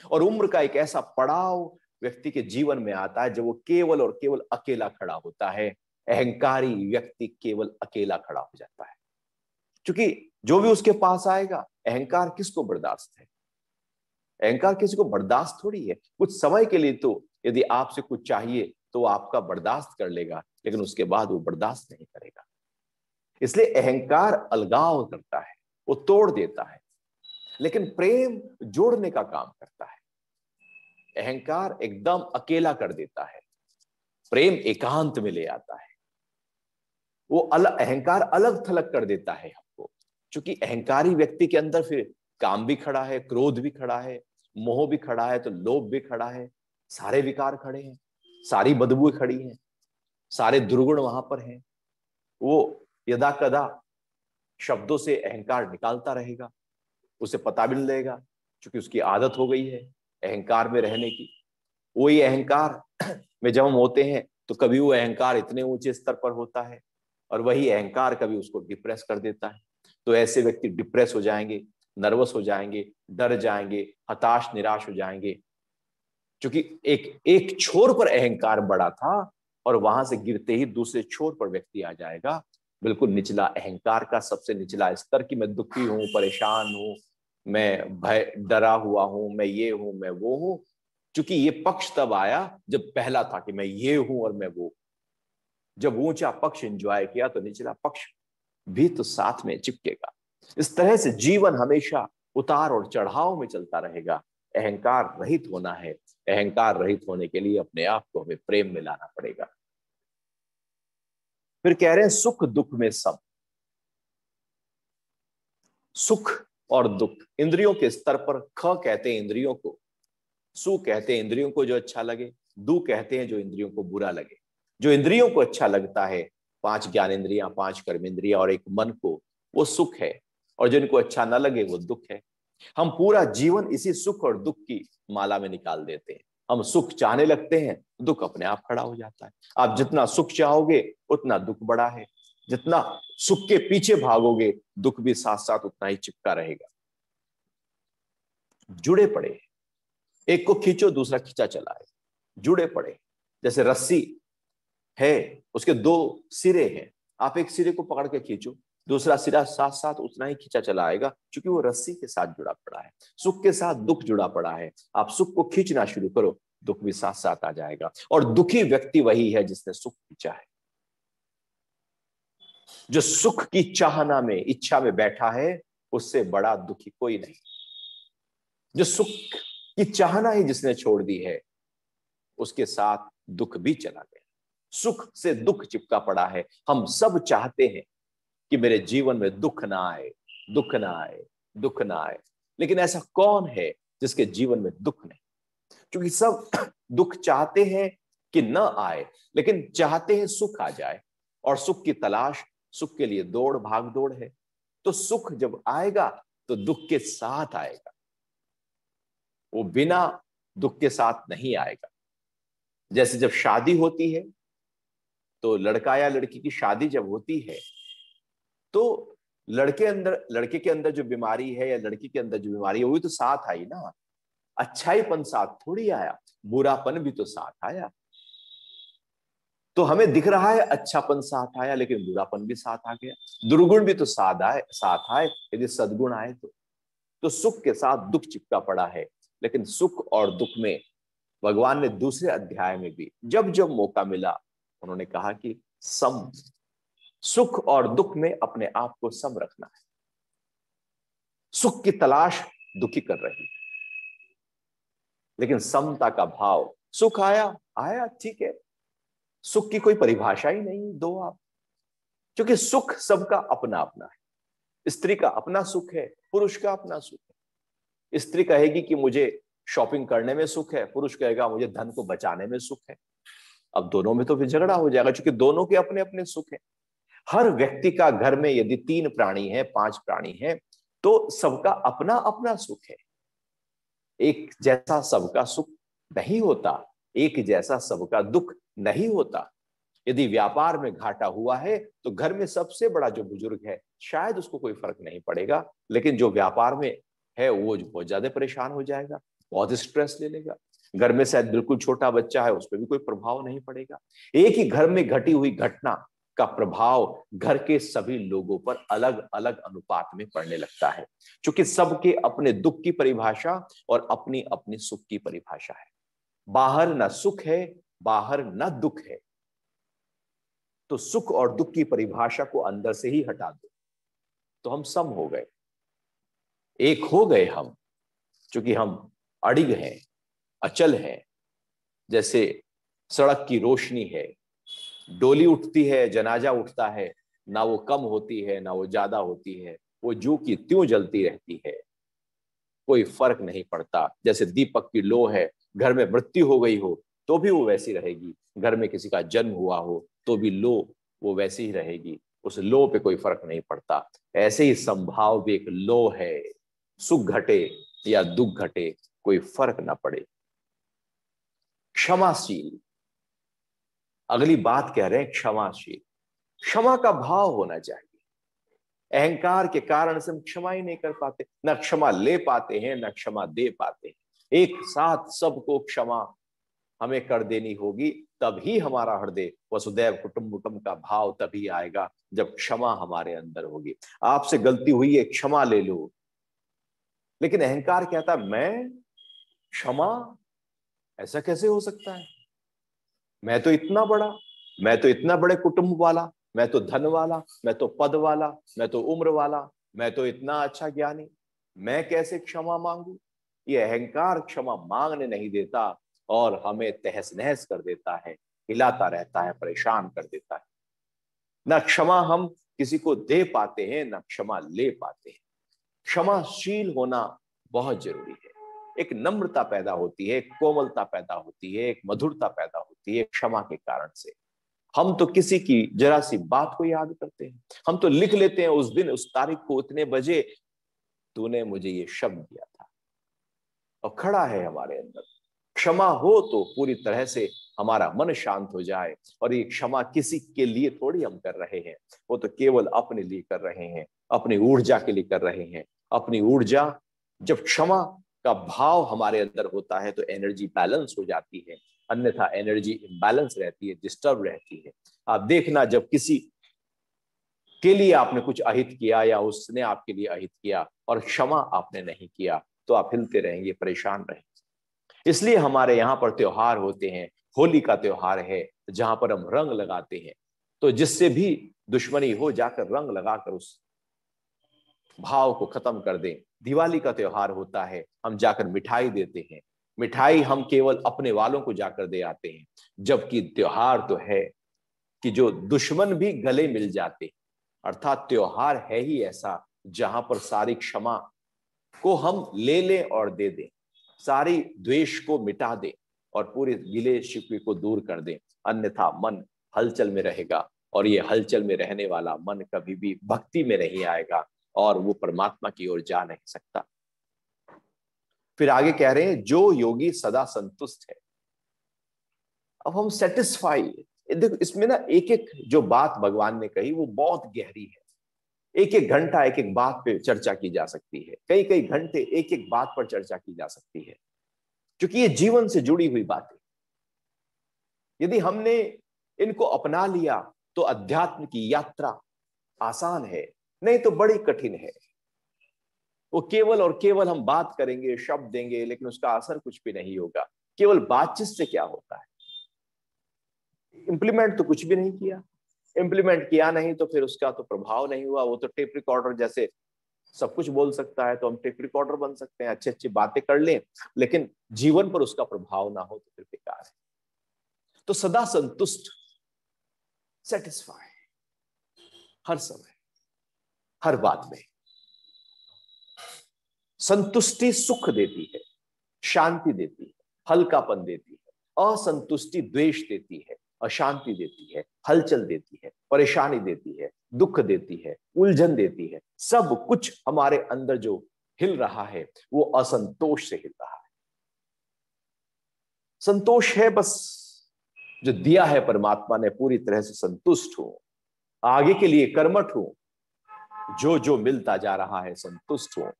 और उम्र का एक ऐसा पड़ाव व्यक्ति के जीवन में आता है जब वो केवल और केवल अकेला खड़ा होता है। अहंकारी व्यक्ति केवल अकेला खड़ा हो जाता है, क्योंकि जो भी उसके पास आएगा, अहंकार किसको बर्दाश्त है? अहंकार किसी को बर्दाश्त थोड़ी है। कुछ समय के लिए तो यदि आपसे कुछ चाहिए तो वो आपका बर्दाश्त कर लेगा, लेकिन उसके बाद वो बर्दाश्त नहीं करेगा। इसलिए अहंकार अलगाव करता है, वो तोड़ देता है, लेकिन प्रेम जोड़ने का काम करता है। अहंकार एकदम अकेला कर देता है, प्रेम एकांत में ले आता है। वो अहंकार अलग थलग कर देता है हमको, क्योंकि अहंकारी व्यक्ति के अंदर फिर काम भी खड़ा है, क्रोध भी खड़ा है, मोह भी खड़ा है, तो लोभ भी खड़ा है। सारे विकार खड़े हैं, सारी बदबू खड़ी हैं, सारे दुर्गुण वहां पर हैं। वो यदा कदा शब्दों से अहंकार निकालता रहेगा, उसे पता भी नहीं लगेगा, क्योंकि उसकी आदत हो गई है अहंकार में रहने की। वही अहंकार में जब हम होते हैं तो कभी वो अहंकार इतने ऊंचे स्तर पर होता है और वही अहंकार कभी उसको डिप्रेस कर देता है। तो ऐसे व्यक्ति डिप्रेस हो जाएंगे, नर्वस हो जाएंगे, डर जाएंगे, हताश निराश हो जाएंगे, क्योंकि एक छोर पर अहंकार बड़ा था और वहां से गिरते ही दूसरे छोर पर व्यक्ति आ जाएगा, बिल्कुल निचला अहंकार का सबसे निचला स्तर कि मैं दुखी हूं, परेशान हूं, मैं भय डरा हुआ हूं, मैं ये हूं, मैं वो हूं। क्योंकि ये पक्ष तब आया जब पहला था कि मैं ये हूं और मैं वो। जब ऊंचा पक्ष एंजॉय किया तो निचला पक्ष भी तो साथ में चिपकेगा। इस तरह से जीवन हमेशा उतार और चढ़ाव में चलता रहेगा। अहंकार रहित होना है। अहंकार रहित होने के लिए अपने आप को हमें प्रेम में लाना पड़ेगा। फिर कह रहे हैं सुख दुख में सम। सुख और दुख इंद्रियों के स्तर पर ख कहते हैं इंद्रियों को, सु कहते हैं इंद्रियों को जो अच्छा लगे, दु कहते हैं जो इंद्रियों को बुरा लगे। जो इंद्रियों को अच्छा लगता है, 5 ज्ञान इंद्रियां, 5 कर्म इंद्रियां और एक मन को, वो सुख है, और जिनको अच्छा ना लगे वो दुख है। हम पूरा जीवन इसी सुख और दुख की माला में निकाल देते हैं। हम सुख चाहने लगते हैं, दुख अपने आप खड़ा हो जाता है। आप जितना सुख चाहोगे उतना दुख बड़ा है, जितना सुख के पीछे भागोगे दुख भी साथ साथ उतना ही चिपका रहेगा। जुड़े पड़े, एक को खींचो दूसरा खींचा चला है, जुड़े पड़े। जैसे रस्सी है, उसके 2 सिरे हैं, आप एक सिरे को पकड़ के खींचो, दूसरा सिरा साथ साथ उतना ही खींचा चला आएगा, क्योंकि वो रस्सी के साथ जुड़ा पड़ा है। सुख के साथ दुख जुड़ा पड़ा है, आप सुख को खींचना शुरू करो, दुख भी साथ साथ आ जाएगा। और दुखी व्यक्ति वही है जिसने सुख खींचा है। जो सुख की चाहना में, इच्छा में बैठा है, उससे बड़ा दुखी कोई नहीं। जो सुख की चाहना ही जिसने छोड़ दी है, उसके साथ दुख भी चला गया। सुख से दुख चिपका पड़ा है। हम सब चाहते हैं कि मेरे जीवन में दुख ना आए, दुख ना आए, दुख ना आए, लेकिन ऐसा कौन है जिसके जीवन में दुख नहीं? क्योंकि सब दुख चाहते हैं कि न आए, लेकिन चाहते हैं सुख आ जाए, और सुख की तलाश, सुख के लिए दौड़ भाग दौड़ है। तो सुख जब आएगा तो दुख के साथ आएगा, वो बिना दुख के साथ नहीं आएगा। जैसे जब शादी होती है तो लड़का या लड़की की शादी जब होती है तो लड़के के अंदर जो बीमारी है या लड़की के अंदर जो बीमारी है वो भी तो साथ आई ना। अच्छाईपन साथ थोड़ी आया, बुरापन भी तो साथ आया। तो हमें दिख रहा है अच्छापन साथ आया, लेकिन बुरापन भी साथ आ गया। दुर्गुण भी तो साथ आए यदि सद्गुण आए तो सुख के साथ दुख चिपका पड़ा है। लेकिन सुख और दुख में भगवान ने दूसरे अध्याय में भी जब जब मौका मिला उन्होंने कहा कि सम, सुख और दुख में अपने आप को सम रखना है। सुख की तलाश दुखी कर रही है, लेकिन समता का भाव, सुख आया आया ठीक है, सुख की कोई परिभाषा ही नहीं दो आप, क्योंकि सुख सबका अपना अपना है। स्त्री का अपना सुख है, पुरुष का अपना सुख है। स्त्री कहेगी कि मुझे शॉपिंग करने में सुख है, पुरुष कहेगा मुझे धन को बचाने में सुख है। अब दोनों में तो फिर झगड़ा हो जाएगा, क्योंकि दोनों के अपने अपने सुख है। हर व्यक्ति का घर में यदि 3 प्राणी है, 5 प्राणी है, तो सबका अपना अपना सुख है। एक जैसा सबका सुख नहीं होता, एक जैसा सबका दुख नहीं होता। यदि व्यापार में घाटा हुआ है तो घर में सबसे बड़ा जो बुजुर्ग है शायद उसको कोई फर्क नहीं पड़ेगा, लेकिन जो व्यापार में है वो बहुत ज्यादा परेशान हो जाएगा, बहुत स्ट्रेस ले लेगा। घर में शायद बिल्कुल छोटा बच्चा है, उस पर भी कोई प्रभाव नहीं पड़ेगा। एक ही घर में घटी हुई घटना का प्रभाव घर के सभी लोगों पर अलग अलग अनुपात में पड़ने लगता है, क्योंकि सबके अपने दुख की परिभाषा और अपनी अपनी सुख की परिभाषा है। बाहर न सुख है, बाहर न दुख है, तो सुख और दुख की परिभाषा को अंदर से ही हटा दो तो हम सम हो गए, एक हो गए हम, क्योंकि हम अडिग हैं, अचल हैं। जैसे सड़क की रोशनी है, डोली उठती है, जनाजा उठता है, ना वो कम होती है ना वो ज्यादा होती है, वो जो की त्यों जलती रहती है, कोई फर्क नहीं पड़ता। जैसे दीपक की लो है, घर में मृत्यु हो गई हो तो भी वो वैसी रहेगी, घर में किसी का जन्म हुआ हो तो भी लो वो वैसी ही रहेगी, उस लो पे कोई फर्क नहीं पड़ता। ऐसे ही संभाव भी एक लो है, सुख घटे या दुख घटे कोई फर्क ना पड़े। क्षमाशील, अगली बात कह रहे हैं क्षमाशील। क्षमा का भाव होना चाहिए। अहंकार के कारण से हम क्षमा ही नहीं कर पाते, न क्षमा ले पाते हैं न क्षमा दे पाते हैं। एक साथ सबको क्षमा हमें कर देनी होगी, तभी हमारा हृदय वसुदैव कुटुंबकम का भाव तभी आएगा जब क्षमा हमारे अंदर होगी। आपसे गलती हुई है, क्षमा ले लो, लेकिन अहंकार कहता मैं क्षमा, ऐसा कैसे हो सकता है? मैं तो इतना बड़ा, मैं तो इतना बड़े कुटुंब वाला, मैं तो धन वाला, मैं तो पद वाला, मैं तो उम्र वाला, मैं तो इतना अच्छा ज्ञानी, मैं कैसे क्षमा मांगू? ये अहंकार क्षमा मांगने नहीं देता और हमें तहस नहस कर देता है, हिलाता रहता है, परेशान कर देता है। न क्षमा हम किसी को दे पाते हैं न क्षमा ले पाते हैं। क्षमाशील होना बहुत जरूरी है। एक नम्रता पैदा होती है, एक कोमलता पैदा होती है, एक मधुरता पैदा होती है क्षमा के कारण से। हम तो किसी की जरा सी बात को याद करते हैं, हम तो लिख लेते हैं उस दिन उस तारीख को इतने बजे तूने मुझे ये शब्द दिया था, और खड़ा है हमारे अंदर। क्षमा हो तो पूरी तरह से हमारा मन शांत हो जाए। और ये क्षमा किसी के लिए थोड़ी हम कर रहे हैं, वो तो केवल अपने लिए कर रहे हैं, अपनी ऊर्जा के लिए कर रहे हैं। अपनी ऊर्जा, जब क्षमा का भाव हमारे अंदर होता है तो एनर्जी बैलेंस हो जाती है, अन्यथा एनर्जी इम्बैलेंस रहती है, डिस्टर्ब रहती है। आप देखना, जब किसी के लिए आपने कुछ अहित किया या उसने आपके लिए अहित किया और क्षमा आपने नहीं किया, तो आप हिलते रहेंगे, परेशान रहेंगे। इसलिए हमारे यहाँ पर त्योहार होते हैं। होली का त्योहार है जहां पर हम रंग लगाते हैं, तो जिससे भी दुश्मनी हो जाकर रंग लगाकर उस भाव को खत्म कर दें। दिवाली का त्योहार होता है, हम जाकर मिठाई देते हैं, मिठाई हम केवल अपने वालों को जाकर दे आते हैं, जबकि त्योहार तो है कि जो दुश्मन भी गले मिल जाते। अर्थात त्योहार है ही ऐसा जहां पर सारी क्षमा को हम ले लें और दे दें, सारी द्वेष को मिटा दें और पूरे गिले शिकवे को दूर कर दें, अन्यथा मन हलचल में रहेगा और ये हलचल में रहने वाला मन कभी भी भक्ति में नहीं आएगा और वो परमात्मा की ओर जा नहीं सकता। फिर आगे कह रहे हैं जो योगी सदा संतुष्ट है। अब हम सेटिस्फाई, देखो इसमें ना एक एक जो बात भगवान ने कही वो बहुत गहरी है। एक एक घंटा एक एक बात पे चर्चा की जा सकती है, कई कई घंटे एक एक बात पर चर्चा की जा सकती है, क्योंकि ये जीवन से जुड़ी हुई बातें। यदि हमने इनको अपना लिया तो अध्यात्म की यात्रा आसान है, नहीं तो बड़ी कठिन है। वो केवल और केवल हम बात करेंगे, शब्द देंगे, लेकिन उसका असर कुछ भी नहीं होगा। केवल बातचीत से क्या होता है? इंप्लीमेंट तो कुछ भी नहीं किया, इंप्लीमेंट किया नहीं तो फिर उसका तो प्रभाव नहीं हुआ। वो तो टेप रिकॉर्डर जैसे सब कुछ बोल सकता है, तो हम टेप रिकॉर्डर बन सकते हैं, अच्छी अच्छी बातें कर लें, लेकिन जीवन पर उसका प्रभाव ना हो तो फिर बेकार है। तो सदा संतुष्ट, सेटिस्फाई, हर समय हर बात में। संतुष्टि सुख देती है, शांति देती है, हल्कापन देती है। असंतुष्टि द्वेष देती है, अशांति देती है, हलचल देती है, परेशानी देती है, दुख देती है, उलझन देती है। सब कुछ हमारे अंदर जो हिल रहा है वो असंतोष से हिल रहा है। संतोष है बस जो दिया है परमात्मा ने पूरी तरह से संतुष्ट हूं, आगे के लिए कर्मठ हूं, जो जो मिलता जा रहा है संतुष्ट हूं,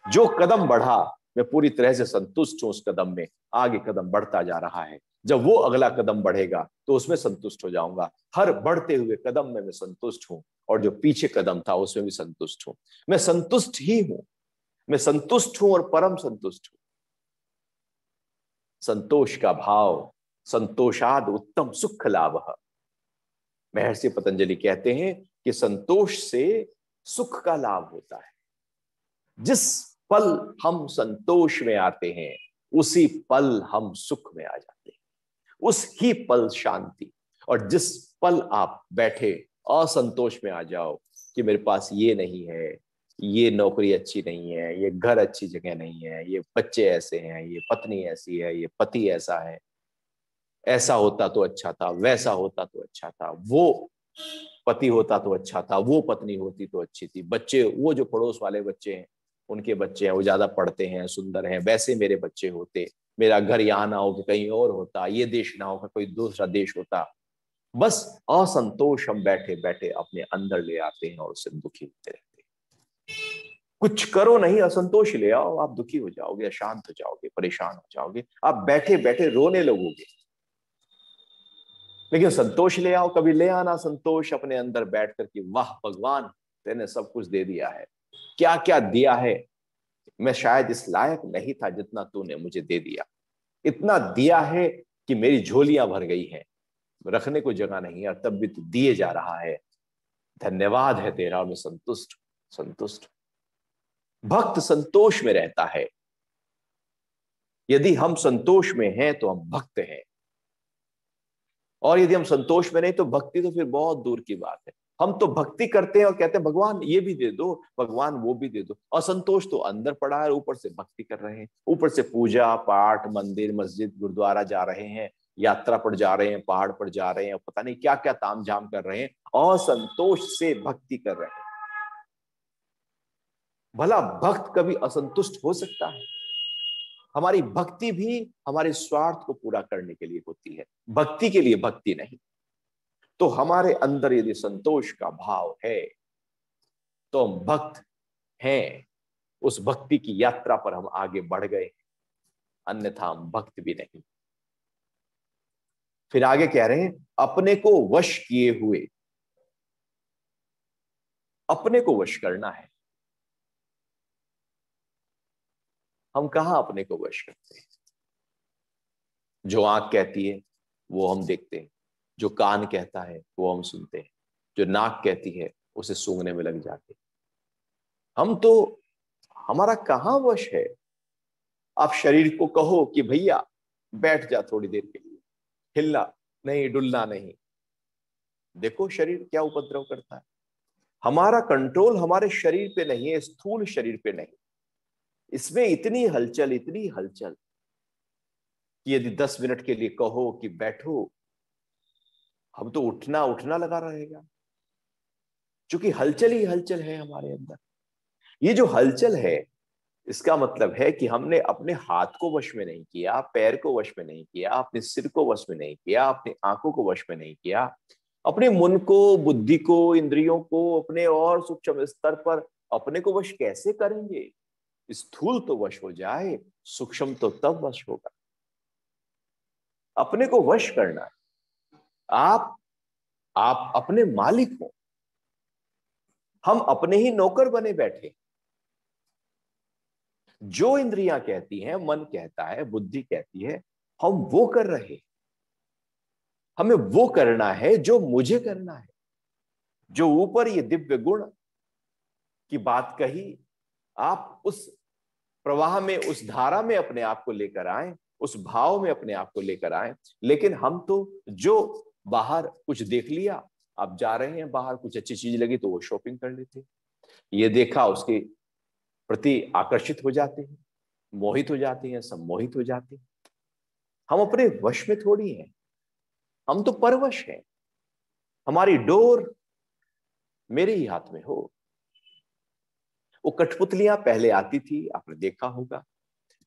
जो कदम बढ़ा मैं पूरी तरह से संतुष्ट हूं, उस कदम में आगे कदम बढ़ता जा रहा है। जब वो अगला कदम बढ़ेगा तो उसमें संतुष्ट हो जाऊंगा। हर बढ़ते हुए कदम में मैं संतुष्ट हूं और जो पीछे कदम था उसमें भी संतुष्ट हूं। मैं संतुष्ट ही हूं, मैं संतुष्ट हूं और परम संतुष्ट हूं। संतोष का भाव, संतोषाद उत्तम सुख लाभ। महर्षि पतंजलि कहते हैं कि संतोष से सुख का लाभ होता है। जिस पल हम संतोष में आते हैं उसी पल हम सुख में आ जाते हैं, उस ही पल शांति। और जिस पल आप बैठे असंतोष में आ जाओ कि मेरे पास ये नहीं है, ये नौकरी अच्छी नहीं है, ये घर अच्छी जगह नहीं है, ये बच्चे ऐसे हैं, ये पत्नी ऐसी है, ये पति ऐसा है, ऐसा होता तो अच्छा था, वैसा होता तो अच्छा था, वो पति होता तो अच्छा था, वो पत्नी होती तो अच्छी थी, बच्चे वो जो पड़ोस वाले बच्चे हैं उनके बच्चे हैं वो ज्यादा पढ़ते हैं, सुंदर हैं, वैसे मेरे बच्चे होते, मेरा घर यहाँ ना हो कि कहीं और होता, ये देश ना हो कि कोई दूसरा देश होता। बस असंतोष हम बैठे बैठे अपने अंदर ले आते हैं और उससे दुखी होते रहते हैं। कुछ करो नहीं, असंतोष ले आओ, आप दुखी हो जाओगे, अशांत हो जाओगे, परेशान हो जाओगे, आप बैठे बैठे रोने लगोगे। लेकिन संतोष ले आओ, कभी ले आना संतोष अपने अंदर बैठ कर कि वाह भगवान तेने सब कुछ दे दिया है, क्या क्या दिया है, मैं शायद इस लायक नहीं था जितना तूने मुझे दे दिया, इतना दिया है कि मेरी झोलियां भर गई हैं, रखने को जगह नहीं है और तब भी तू दिए जा रहा है, धन्यवाद है तेरा और मैं संतुष्ट संतुष्ट। भक्त संतोष में रहता है। यदि हम संतोष में हैं तो हम भक्त हैं, और यदि हम संतोष में नहीं तो भक्ति तो फिर बहुत दूर की बात है। हम तो भक्ति करते हैं और कहते हैं भगवान ये भी दे दो, भगवान वो भी दे दो। असंतोष तो अंदर पड़ा है, ऊपर से भक्ति कर रहे हैं, ऊपर से पूजा पाठ, मंदिर मस्जिद गुरुद्वारा जा रहे हैं, यात्रा पर जा रहे हैं, पहाड़ पर जा रहे हैं, पता नहीं क्या क्या तामझाम कर रहे हैं, असंतोष से भक्ति कर रहे हैं। भला भक्त कभी असंतुष्ट हो सकता है? हमारी भक्ति भी हमारे स्वार्थ को पूरा करने के लिए होती है, भक्ति के लिए भक्ति नहीं। तो हमारे अंदर यदि संतोष का भाव है तो हम भक्त हैं, उस भक्ति की यात्रा पर हम आगे बढ़ गए, अन्यथा हम भक्त भी नहीं। फिर आगे कह रहे हैं अपने को वश किए हुए, अपने को वश करना है। हम कहां अपने को वश करते हैं? जो आंख कहती है वो हम देखते हैं, जो कान कहता है वो हम सुनते हैं, जो नाक कहती है उसे सूंघने में लग जाते हैं। हम तो, हमारा कहां वश है? आप शरीर को कहो कि भैया बैठ जा थोड़ी देर के लिए, हिलना नहीं, डुलना नहीं, देखो शरीर क्या उपद्रव करता है। हमारा कंट्रोल हमारे शरीर पे नहीं है, स्थूल शरीर पे नहीं। इसमें इतनी हलचल, इतनी हलचल कि यदि 10 मिनट के लिए कहो कि बैठो, हम तो उठना उठना लगा रहेगा, क्योंकि हलचल ही हलचल है हमारे अंदर। ये जो हलचल है इसका मतलब है कि हमने अपने हाथ को वश में नहीं किया, पैर को वश में नहीं किया, अपने सिर को वश में नहीं किया, अपनी आंखों को वश में नहीं किया, अपने मन को, बुद्धि को, इंद्रियों को अपने और सूक्ष्म स्तर पर अपने को वश कैसे करेंगे? स्थूल तो वश हो जाए, सूक्ष्म तो तब वश होगा। अपने को वश करना है। आप अपने मालिक हो, हम अपने ही नौकर बने बैठे। जो इंद्रियां कहती हैं, मन कहता है, बुद्धि कहती है, हम वो कर रहे। हमें वो करना है जो मुझे करना है। जो ऊपर ये दिव्य गुण की बात कही, आप उस प्रवाह में, उस धारा में अपने आप को लेकर आए, उस भाव में अपने आप को लेकर आए। लेकिन हम तो जो बाहर कुछ देख लिया, आप जा रहे हैं बाहर, कुछ अच्छी चीज लगी तो वो शॉपिंग कर लेते, ये देखा उसके प्रति आकर्षित हो जाते हैं, मोहित हो जाते हैं, सम्मोहित हो जाते हैं। हम अपने वश में थोड़ी हैं, हम तो परवश हैं। हमारी डोर मेरे ही हाथ में हो। वो कठपुतलियां पहले आती थी, आपने देखा होगा,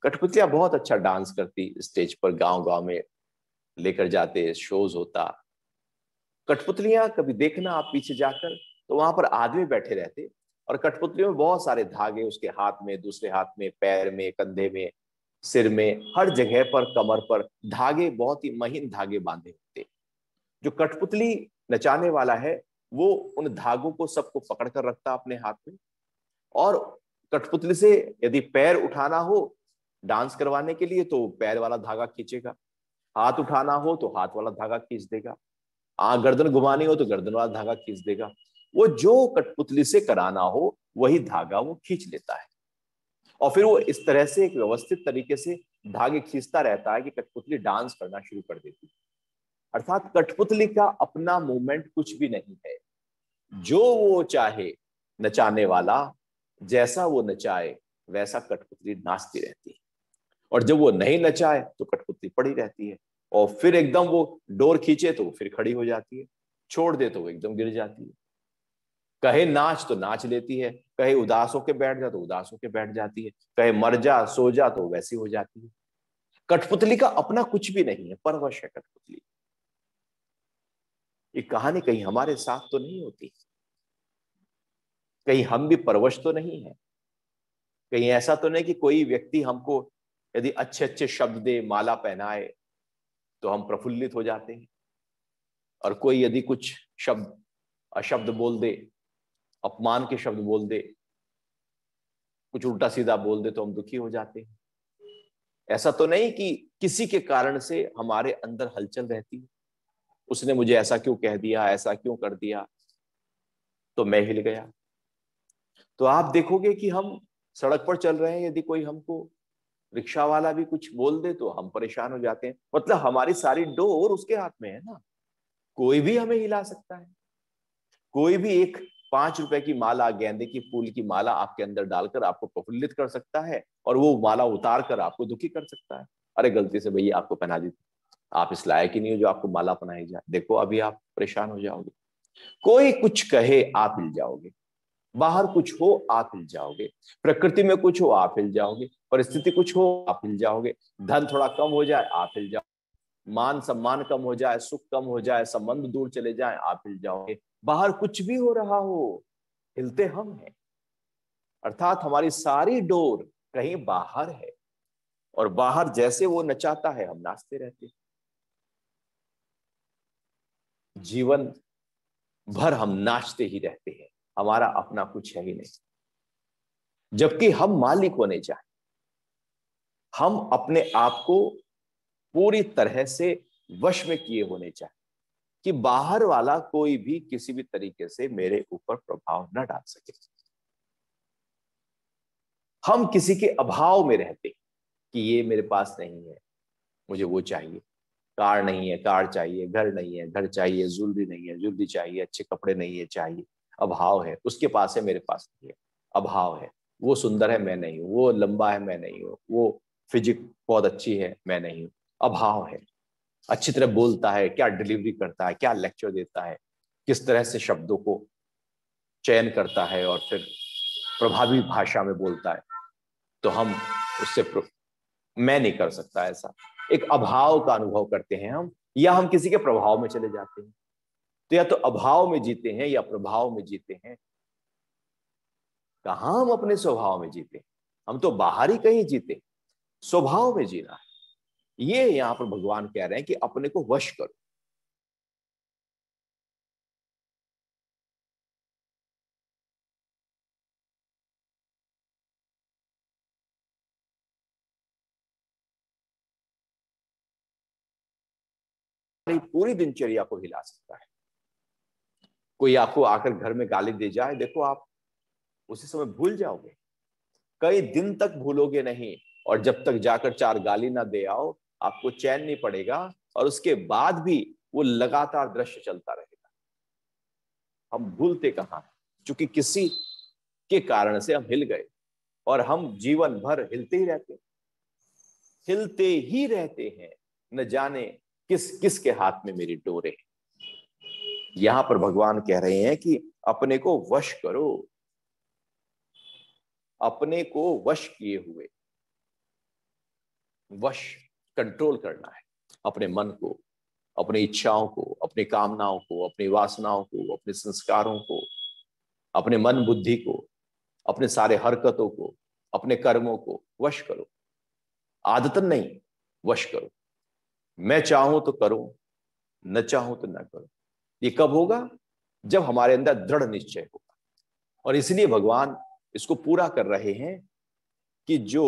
कठपुतलियां बहुत अच्छा डांस करती, स्टेज पर गांव गांव में लेकर जाते, शोज होता। कठपुतलियां कभी देखना आप पीछे जाकर, तो वहां पर आदमी बैठे रहते और कठपुतलियों में बहुत सारे धागे, उसके हाथ में, दूसरे हाथ में, पैर में, कंधे में, सिर में, हर जगह पर, कमर पर धागे, बहुत ही महीन धागे बांधे होते। जो कठपुतली नचाने वाला है वो उन धागों को सबको पकड़ कर रखता अपने हाथ में, और कठपुतली से यदि पैर उठाना हो डांस करवाने के लिए तो पैर वाला धागा खींचेगा, हाथ उठाना हो तो हाथ वाला धागा खींच देगा, गर्दन घुमानी हो तो गर्दन वाला धागा खींच देगा। वो जो कठपुतली से कराना हो वही धागा वो खींच लेता है, और फिर वो इस तरह से एक व्यवस्थित तरीके से धागे खींचता रहता है कि कठपुतली डांस करना शुरू कर देती है। अर्थात कठपुतली का अपना मूवमेंट कुछ भी नहीं है, जो वो चाहे नचाने वाला जैसा वो नचाए वैसा कठपुतली नाचती रहती है, और जब वो नहीं नचाए तो कठपुतली पड़ी रहती है, और फिर एकदम वो डोर खींचे तो फिर खड़ी हो जाती है, छोड़ दे तो वो एकदम गिर जाती है, कहे नाच तो नाच लेती है, कहे उदास होके बैठ जा तो उदास होके बैठ जाती है, कहे मर जा सो जा तो वैसी हो जाती है। कठपुतली का अपना कुछ भी नहीं है, परवश है कठपुतली। ये कहानी कहीं हमारे साथ तो नहीं होती, कहीं हम भी परवश तो नहीं है, कहीं ऐसा तो नहीं कि कोई व्यक्ति हमको यदि अच्छे अच्छे शब्द दे, माला पहनाए तो हम प्रफुल्लित हो जाते हैं, और कोई यदि कुछ शब्द अशब्द बोल दे, अपमान के शब्द बोल दे, कुछ उल्टा सीधा बोल दे तो हम दुखी हो जाते हैं। ऐसा तो नहीं कि किसी के कारण से हमारे अंदर हलचल रहती है, उसने मुझे ऐसा क्यों कह दिया, ऐसा क्यों कर दिया तो मैं हिल गया। तो आप देखोगे कि हम सड़क पर चल रहे हैं, यदि कोई हमको, रिक्शा वाला भी कुछ बोल दे तो हम परेशान हो जाते हैं, मतलब हमारी सारी डोर उसके हाथ में है ना, कोई भी हमें हिला सकता है। कोई भी एक 5 रुपए की माला, गेंदे की फूल की माला आपके अंदर डालकर आपको प्रफुल्लित कर सकता है, और वो माला उतार कर आपको दुखी कर सकता है। अरे गलती से भैया आपको पहना दी, आप इस लायक ही नहीं हो जो आपको माला पहनाई जाए, देखो अभी आप परेशान हो जाओगे। कोई कुछ कहे आप हिल जाओगे, बाहर कुछ हो आप हिल जाओगे, प्रकृति में कुछ हो आप हिल जाओगे, परिस्थिति कुछ हो आप हिल जाओगे, धन थोड़ा कम हो जाए आप हिल जाओगे, मान सम्मान कम हो जाए, सुख कम हो जाए, संबंध दूर चले जाए आप हिल जाओगे। बाहर कुछ भी हो रहा हो, हिलते हम हैं। अर्थात हमारी सारी डोर कहीं बाहर है, और बाहर जैसे वो नचाता है हम नाचते रहते हैं। जीवन भर हम नाचते ही रहते हैं, हमारा अपना कुछ है ही नहीं, जबकि हम मालिक होने चाहे, हम अपने आप को पूरी तरह से वश में किए होने चाहिए कि बाहर वाला कोई भी किसी भी तरीके से मेरे ऊपर प्रभाव न डाल सके। हम किसी के अभाव में रहते कि ये मेरे पास नहीं है, मुझे वो चाहिए, कार नहीं है कार चाहिए, घर नहीं है घर चाहिए, ज्वेलरी नहीं है ज्वेलरी चाहिए, अच्छे कपड़े नहीं है चाहिए, अभाव है, उसके पास है मेरे पास नहीं है, अभाव है, वो सुंदर है मैं नहीं हूं, वो लंबा है मैं नहीं हूं, वो फिजिक बहुत अच्छी है मैं नहीं हूं, अभाव है। अच्छी तरह बोलता है, क्या डिलीवरी करता है, क्या लेक्चर देता है, किस तरह से शब्दों को चयन करता है और फिर प्रभावी भाषा में बोलता है, तो हम उससे मैं नहीं कर सकता ऐसा, एक अभाव का अनुभव करते हैं हम, या हम किसी के प्रभाव में चले जाते हैं। तो या तो अभाव में जीते हैं या प्रभाव में जीते हैं, कहां हम अपने स्वभाव में जीते, हम तो बाहर ही कहीं जीते, स्वभाव में जीना है। ये यहां पर भगवान कह रहे हैं कि अपने को वश करो। पूरी दिनचर्या को हिला सकता है। कोई आपको आकर घर में गाली दे जाए, देखो आप उसी समय भूल जाओगे, कई दिन तक भूलोगे नहीं, और जब तक जाकर 4 गाली ना दे आओ आपको चैन नहीं पड़ेगा, और उसके बाद भी वो लगातार दृश्य चलता रहेगा। हम भूलते कहां हैं, क्योंकि किसी के कारण से हम हिल गए, और हम जीवन भर हिलते ही रहते, हिलते ही रहते हैं, न जाने किस किस के हाथ में मेरी डोरे। यहां पर भगवान कह रहे हैं कि अपने को वश करो, अपने को वश किए हुए वश, कंट्रोल करना है अपने मन को, अपनी इच्छाओं को, अपनी कामनाओं को, अपनी वासनाओं को, अपने संस्कारों को, अपने मन बुद्धि को, अपने सारे हरकतों को, अपने कर्मों को वश करो। आदतन नहीं, वश करो। मैं चाहूं तो करूं, न चाहूं तो न करूं। ये कब होगा? जब हमारे अंदर दृढ़ निश्चय होगा। और इसलिए भगवान इसको पूरा कर रहे हैं कि जो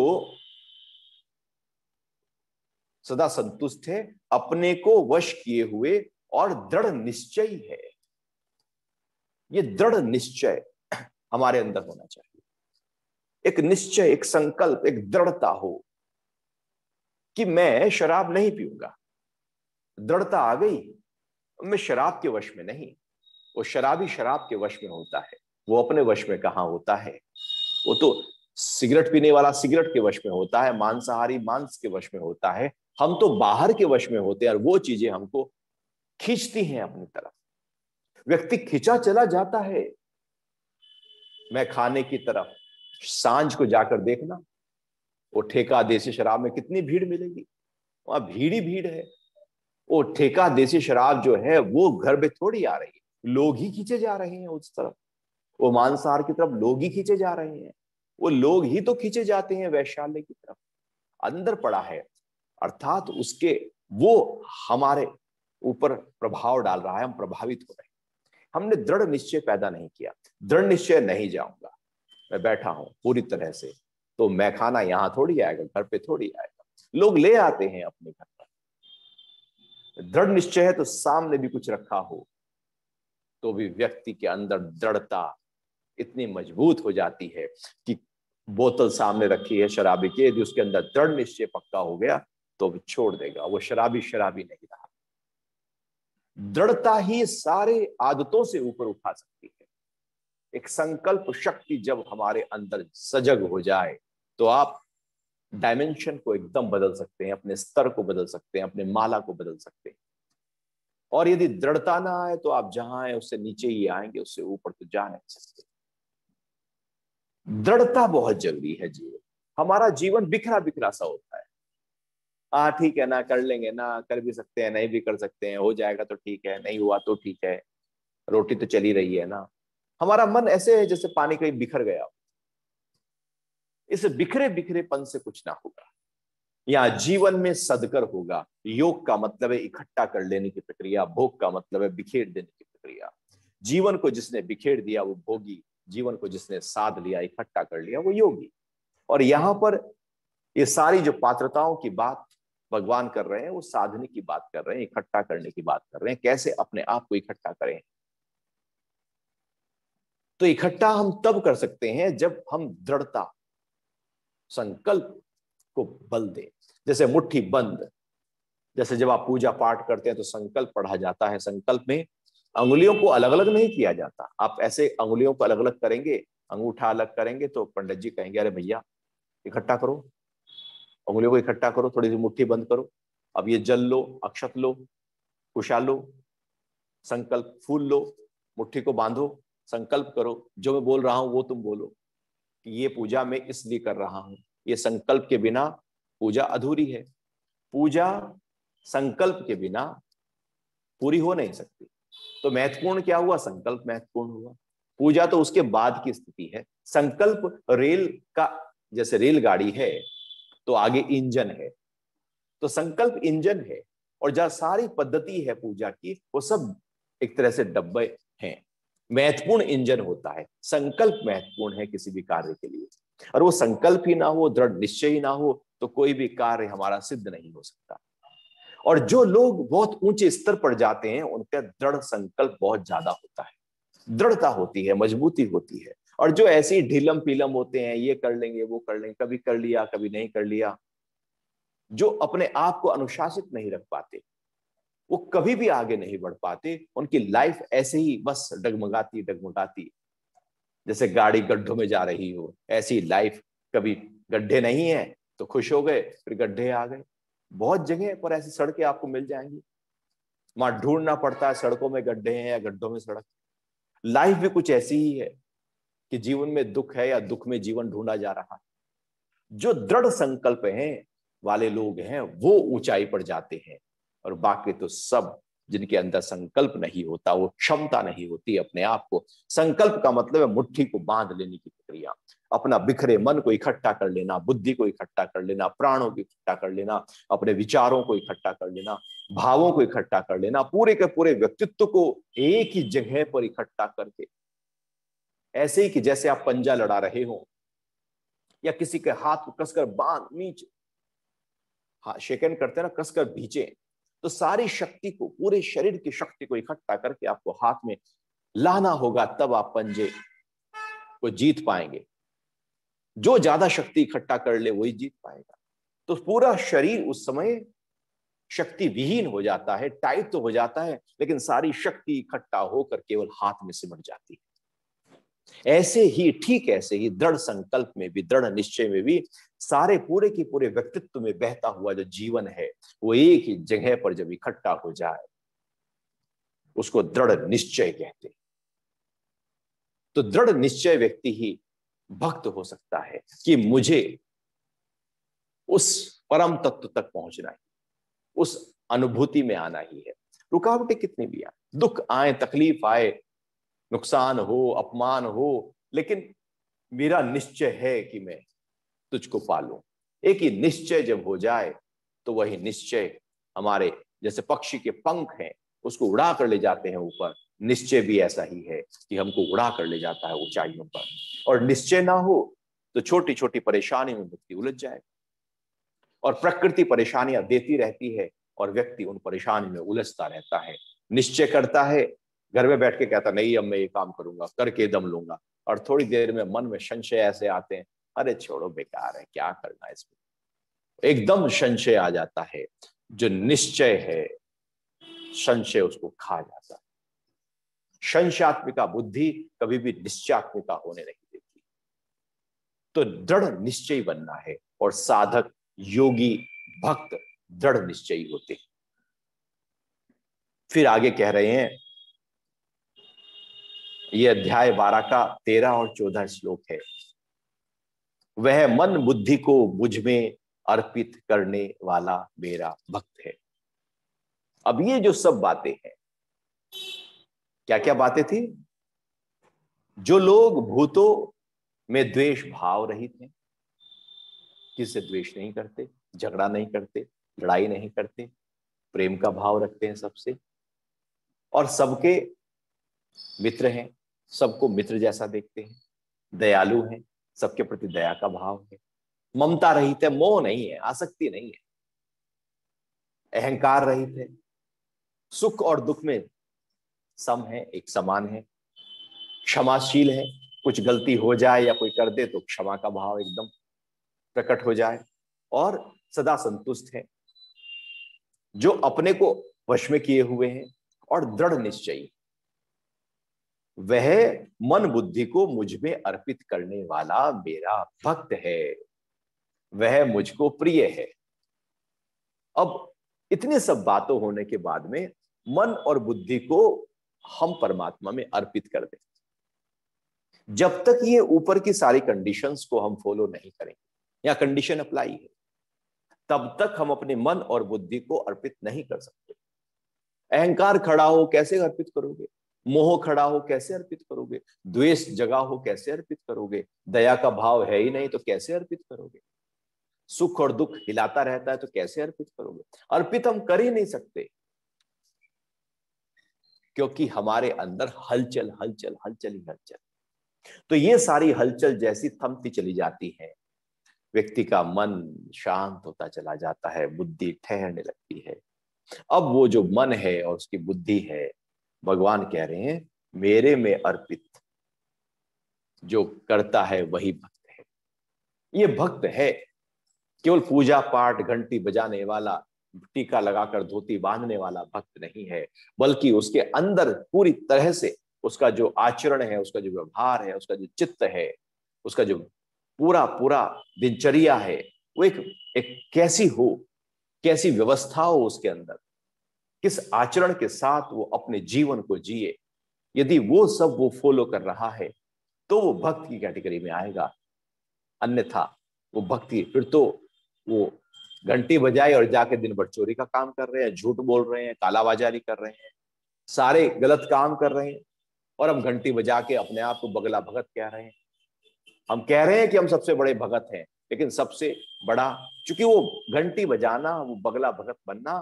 सदा संतुष्ट है, अपने को वश किए हुए और दृढ़ निश्चयी है। ये दृढ़ निश्चय हमारे अंदर होना चाहिए। एक निश्चय, एक संकल्प, एक दृढ़ता हो कि मैं शराब नहीं पीऊंगा। दृढ़ता आ गई, मैं शराब के वश में नहीं। वो शराबी शराब के वश में होता है, वो अपने वश में कहां होता है। वो तो सिगरेट पीने वाला सिगरेट के वश में होता है, मांसाहारी मांस के वश में होता है। हम तो बाहर के वश में होते हैं और वो चीजें हमको खींचती हैं अपनी तरफ। व्यक्ति खिंचा चला जाता है मैं खाने की तरफ। सांझ को जाकर देखना, वो ठेका देसी शराब में कितनी भीड़ मिलेगी। वहां भीड़ ही भीड़ है। वो ठेका देसी शराब जो है वो घर में थोड़ी आ रही है, लोग ही खींचे जा रहे हैं उस तरफ। वो मांसाहार की तरफ लोग ही खींचे जा रहे हैं। वो लोग ही तो खींचे जाते हैं वैश्यालय की तरफ। अंदर पड़ा है, अर्थात उसके वो हमारे ऊपर प्रभाव डाल रहा है, हम प्रभावित हो रहे हैं। हमने दृढ़ निश्चय पैदा नहीं किया। दृढ़ निश्चय नहीं जाऊंगा, मैं बैठा हूं पूरी तरह से, तो मैं खाना यहां थोड़ी आएगा, घर पे थोड़ी आएगा, लोग ले आते हैं अपने घर पर। दृढ़ निश्चय है तो सामने भी कुछ रखा हो तो भी व्यक्ति के अंदर दृढ़ता इतनी मजबूत हो जाती है कि बोतल सामने रखी है शराबी की, यदि उसके अंदर दृढ़ निश्चय पक्का हो गया तो वो छोड़ देगा। वो शराबी शराबी नहीं रहा। दृढ़ता ही सारे आदतों से ऊपर उठा सकती है। एक संकल्प शक्ति जब हमारे अंदर सजग हो जाए तो आप डायमेंशन को एकदम बदल सकते हैं, अपने स्तर को बदल सकते हैं, अपने माला को बदल सकते हैं। और यदि दृढ़ता ना आए तो आप जहां आए उससे नीचे ही आएंगे, उससे ऊपर तो जा नहीं सकते। दृढ़ता बहुत जरूरी है। जीवन, हमारा जीवन बिखरा बिखरा सा होता है। ठीक है ना, कर लेंगे ना, कर भी सकते हैं, नहीं भी कर सकते हैं, हो जाएगा तो ठीक है, नहीं हुआ तो ठीक है, रोटी तो चली रही है ना। हमारा मन ऐसे है जैसे पानी कहीं बिखर गया। इस बिखरे बिखरेपन से कुछ ना होगा। यहाँ जीवन में सदकर होगा। योग का मतलब है इकट्ठा कर लेने की प्रक्रिया, भोग का मतलब है बिखेर देने की प्रक्रिया। जीवन को जिसने बिखेर दिया वो भोगी, जीवन को जिसने साध लिया, इकट्ठा कर लिया, वो योगी। और यहाँ पर ये सारी जो पात्रताओं की बात भगवान कर रहे हैं वो साधने की बात कर रहे हैं, इकट्ठा करने की बात कर रहे हैं। कैसे अपने आप को इकट्ठा करें? तो इकट्ठा हम तब कर सकते हैं जब हम दृढ़ता, संकल्प को बल दें। जैसे मुट्ठी बंद, जैसे जब आप पूजा पाठ करते हैं तो संकल्प पढ़ा जाता है। संकल्प में अंगुलियों को अलग अलग नहीं किया जाता। आप ऐसे अंगुलियों को अलग अलग करेंगे, अंगूठा अलग करेंगे तो पंडित जी कहेंगे अरे भैया इकट्ठा करो, अंगुलियों को इकट्ठा करो, थोड़ी सी मुट्ठी बंद करो, अब ये जल लो, अक्षत लो, कुशा लो, संकल्प फूल लो, मुट्ठी को बांधो, संकल्प करो, जो मैं बोल रहा हूं वो तुम बोलो कि ये पूजा मैं इसलिए कर रहा हूं। ये संकल्प के बिना पूजा अधूरी है। पूजा संकल्प के बिना पूरी हो नहीं सकती। तो महत्वपूर्ण क्या हुआ? संकल्प महत्वपूर्ण हुआ। पूजा तो उसके बाद की स्थिति है। संकल्प रेल का, जैसे रेलगाड़ी है तो आगे इंजन है, तो संकल्प इंजन है। और जहां सारी पद्धति है पूजा की, वो सब एक तरह से डब्बे हैं। महत्वपूर्ण इंजन होता है, संकल्प महत्वपूर्ण है किसी भी कार्य के लिए। और वो संकल्प ही ना हो, दृढ़ निश्चय ही ना हो तो कोई भी कार्य हमारा सिद्ध नहीं हो सकता। और जो लोग बहुत ऊंचे स्तर पर जाते हैं उनका दृढ़ संकल्प बहुत ज्यादा होता है, दृढ़ता होती है, मजबूती होती है। और जो ऐसे ही ढीलम पीलम होते हैं, ये कर लेंगे वो कर लेंगे, कभी कर लिया कभी नहीं कर लिया, जो अपने आप को अनुशासित नहीं रख पाते, वो कभी भी आगे नहीं बढ़ पाते। उनकी लाइफ ऐसे ही बस डगमगाती डगमगाती, जैसे गाड़ी गड्ढों में जा रही हो ऐसी लाइफ। कभी गड्ढे नहीं है तो खुश हो गए, फिर गड्ढे आ गए। बहुत जगह पर ऐसी सड़कें आपको मिल जाएंगी, वहां ढूंढना पड़ता है सड़कों में गड्ढे हैं या गड्ढों में सड़क। लाइफ भी कुछ ऐसी ही है कि जीवन में दुख है या दुख में जीवन ढूंढा जा रहा है। जो दृढ़ संकल्प हैं वाले लोग हैं वो ऊंचाई पर जाते हैं, और बाकी तो सब जिनके अंदर संकल्प नहीं होता, वो क्षमता नहीं होती अपने आप को। संकल्प का मतलब है मुट्ठी को बांध लेने की प्रक्रिया, अपना बिखरे मन को इकट्ठा कर लेना, बुद्धि को इकट्ठा कर लेना, प्राणों को इकट्ठा कर लेना, अपने विचारों को इकट्ठा कर लेना, भावों को इकट्ठा कर लेना, पूरे के पूरे व्यक्तित्व को एक ही जगह पर इकट्ठा करके, ऐसे ही कि जैसे आप पंजा लड़ा रहे हो या किसी के हाथ को कसकर बांध नीचे शेकन करते हैं ना, कसकर भींचे, तो सारी शक्ति को, पूरे शरीर की शक्ति को इकट्ठा करके आपको हाथ में लाना होगा, तब आप पंजे को जीत पाएंगे। जो ज्यादा शक्ति इकट्ठा कर ले वही जीत पाएगा। तो पूरा शरीर उस समय शक्ति विहीन हो जाता है, टाइट तो हो जाता है, लेकिन सारी शक्ति इकट्ठा होकर केवल हाथ में सिमट जाती है। ऐसे ही, ठीक ऐसे ही दृढ़ संकल्प में भी, दृढ़ निश्चय में भी सारे पूरे के पूरे व्यक्तित्व में बहता हुआ जो जीवन है वो एक ही जगह पर जब इकट्ठा हो जाए उसको दृढ़ निश्चय कहते हैं। तो दृढ़ निश्चय व्यक्ति ही भक्त हो सकता है कि मुझे उस परम तत्व तक पहुंचना है, उस अनुभूति में आना ही है। रुकावटें कितनी भी आए, दुख आए, तकलीफ आए, नुकसान हो, अपमान हो, लेकिन मेरा निश्चय है कि मैं तुझको पालूं। एक ही निश्चय जब हो जाए तो वही निश्चय हमारे जैसे पक्षी के पंख हैं, उसको उड़ा कर ले जाते हैं ऊपर। निश्चय भी ऐसा ही है कि हमको उड़ा कर ले जाता है ऊंचाइयों पर। और निश्चय ना हो तो छोटी छोटी परेशानी में व्यक्ति उलझ जाए, और प्रकृति परेशानियां देती रहती है और व्यक्ति उन परेशानी में उलझता रहता है। निश्चय करता है, घर में बैठ के कहता नहीं अब मैं ये काम करूंगा, करके दम लूंगा, और थोड़ी देर में मन में संशय ऐसे आते हैं, अरे छोड़ो बेकार है, क्या करना है इसमें, एकदम संशय आ जाता है। जो निश्चय है संशय उसको खा जाता है। संशयात्मिका बुद्धि कभी भी निश्चयात्मिका होने नहीं देती। तो दृढ़ निश्चयी बनना है, और साधक, योगी, भक्त दृढ़ निश्चयी होते। फिर आगे कह रहे हैं, यह अध्याय 12 का 13 और 14 श्लोक है। वह मन बुद्धि को मुझ में अर्पित करने वाला मेरा भक्त है। अब ये जो सब बातें हैं, क्या क्या बातें थी? जो लोग भूतों में द्वेष भाव रहित हैं, किसी से द्वेष नहीं करते, झगड़ा नहीं करते, लड़ाई नहीं करते, प्रेम का भाव रखते हैं सबसे, और सबके मित्र हैं, सबको मित्र जैसा देखते हैं, दयालु हैं, सबके प्रति दया का भाव है, ममता रहित है, मोह नहीं है, आसक्ति नहीं है, अहंकार रहित है, सुख और दुख में सम है, एक समान है, क्षमाशील है, कुछ गलती हो जाए या कोई कर दे तो क्षमा का भाव एकदम प्रकट हो जाए, और सदा संतुष्ट है, जो अपने को वश में किए हुए हैं, और दृढ़ निश्चयी। वह मन बुद्धि को मुझ में अर्पित करने वाला मेरा भक्त है, वह मुझको प्रिय है। अब इतने सब बातों होने के बाद में मन और बुद्धि को हम परमात्मा में अर्पित कर दें, जब तक ये ऊपर की सारी कंडीशंस को हम फॉलो नहीं करेंगे या कंडीशन अप्लाई है, तब तक हम अपने मन और बुद्धि को अर्पित नहीं कर सकते। अहंकार खड़ा हो कैसे अर्पित करोगे? मोह खड़ा हो कैसे अर्पित करोगे? द्वेष जगा हो कैसे अर्पित करोगे? दया का भाव है ही नहीं तो कैसे अर्पित करोगे? सुख और दुख हिलाता रहता है तो कैसे अर्पित करोगे? अर्पित हम कर ही नहीं सकते, क्योंकि हमारे अंदर हलचल हलचल हलचल ही हलचल। तो ये सारी हलचल जैसी थमती चली जाती है, व्यक्ति का मन शांत होता चला जाता है, बुद्धि ठहरने लगती है। अब वो जो मन है और उसकी बुद्धि है, भगवान कह रहे हैं मेरे में अर्पित जो करता है वही भक्त है। ये भक्त है, केवल पूजा पाठ घंटी बजाने वाला, टीका लगाकर धोती बांधने वाला भक्त नहीं है, बल्कि उसके अंदर पूरी तरह से उसका जो आचरण है, उसका जो व्यवहार है, उसका जो चित्त है, उसका जो पूरा पूरा दिनचर्या है, वो एक कैसी हो, कैसी व्यवस्था हो उसके अंदर, किस आचरण के साथ वो अपने जीवन को जिए, यदि वो सब वो फॉलो कर रहा है तो वो भक्त की कैटेगरी में आएगा। अन्यथा वो भक्ति, फिर तो वो घंटी बजाई और जाके दिन भर चोरी का काम कर रहे हैं, झूठ बोल रहे हैं, कालाबाजारी कर रहे हैं, सारे गलत काम कर रहे हैं, और हम घंटी बजा के अपने आप को बगला भगत कह रहे हैं। हम कह रहे हैं कि हम सबसे बड़े भगत हैं, लेकिन सबसे बड़ा, क्योंकि वो घंटी बजाना, वो बगला भगत बनना,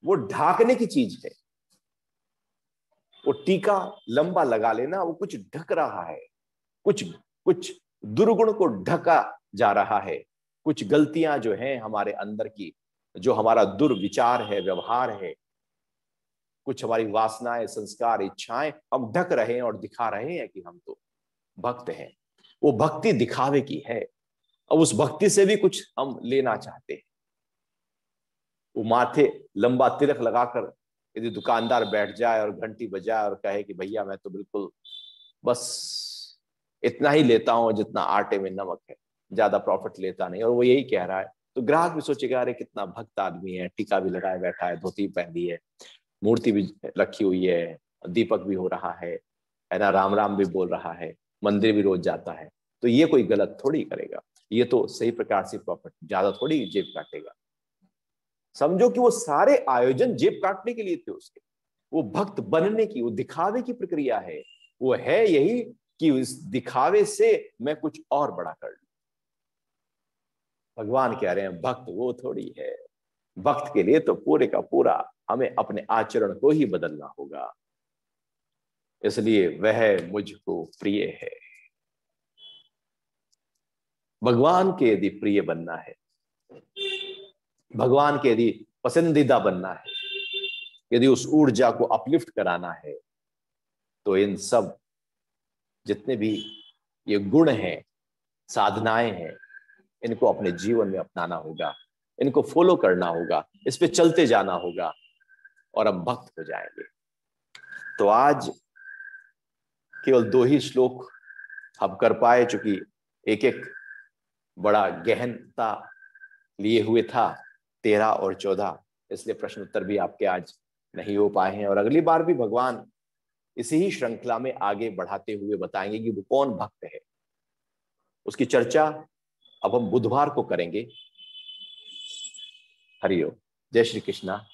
वो ढाकने की चीज है। वो टीका लंबा लगा लेना, वो कुछ ढक रहा है, कुछ कुछ दुर्गुण को ढका जा रहा है, कुछ गलतियां जो हैं हमारे अंदर की, जो हमारा दुर्विचार है, व्यवहार है, कुछ हमारी वासनाएं, संस्कार, इच्छाएं हम ढक रहे हैं और दिखा रहे हैं कि हम तो भक्त हैं। वो भक्ति दिखावे की है। अब उस भक्ति से भी कुछ हम लेना चाहते हैं। वो माथे लंबा तिलक लगाकर यदि दुकानदार बैठ जाए और घंटी बजाए और कहे कि भैया मैं तो बिल्कुल बस इतना ही लेता हूं जितना आटे में नमक है, ज्यादा प्रॉफिट लेता नहीं, और वो यही कह रहा है, तो ग्राहक भी सोचेगा अरे कितना भक्त आदमी है, टीका भी लगाए बैठा है, धोती पहनी है, मूर्ति भी रखी हुई है, दीपक भी हो रहा है ना, राम राम भी बोल रहा है, मंदिर भी रोज जाता है, तो ये कोई गलत थोड़ी करेगा, ये तो सही प्रकार से प्रॉफिट ज्यादा थोड़ी जेब काटेगा। समझो कि वो सारे आयोजन जेब काटने के लिए थे उसके, वो भक्त बनने की, वो दिखावे की प्रक्रिया है, वो है यही कि इस दिखावे से मैं कुछ और बड़ा कर लूं। भगवान कह रहे हैं भक्त वो थोड़ी है, भक्त के लिए तो पूरे का पूरा हमें अपने आचरण को ही बदलना होगा, इसलिए वह मुझको प्रिय है। भगवान के यदि प्रिय बनना है, भगवान के यदि पसंदीदा बनना है, यदि उस ऊर्जा को अपलिफ्ट कराना है, तो इन सब जितने भी ये गुण हैं, साधनाएं हैं, इनको अपने जीवन में अपनाना होगा, इनको फॉलो करना होगा, इस पे चलते जाना होगा, और हम भक्त हो जाएंगे। तो आज केवल 2 ही श्लोक हम कर पाए, चूंकि एक एक बड़ा गहनता लिए हुए था, 13 और 14, इसलिए प्रश्न उत्तर भी आपके आज नहीं हो पाए हैं। और अगली बार भी भगवान इसी ही श्रृंखला में आगे बढ़ाते हुए बताएंगे कि वो कौन भक्त है। उसकी चर्चा अब हम बुधवार को करेंगे। हरि ओम। जय श्री कृष्णा।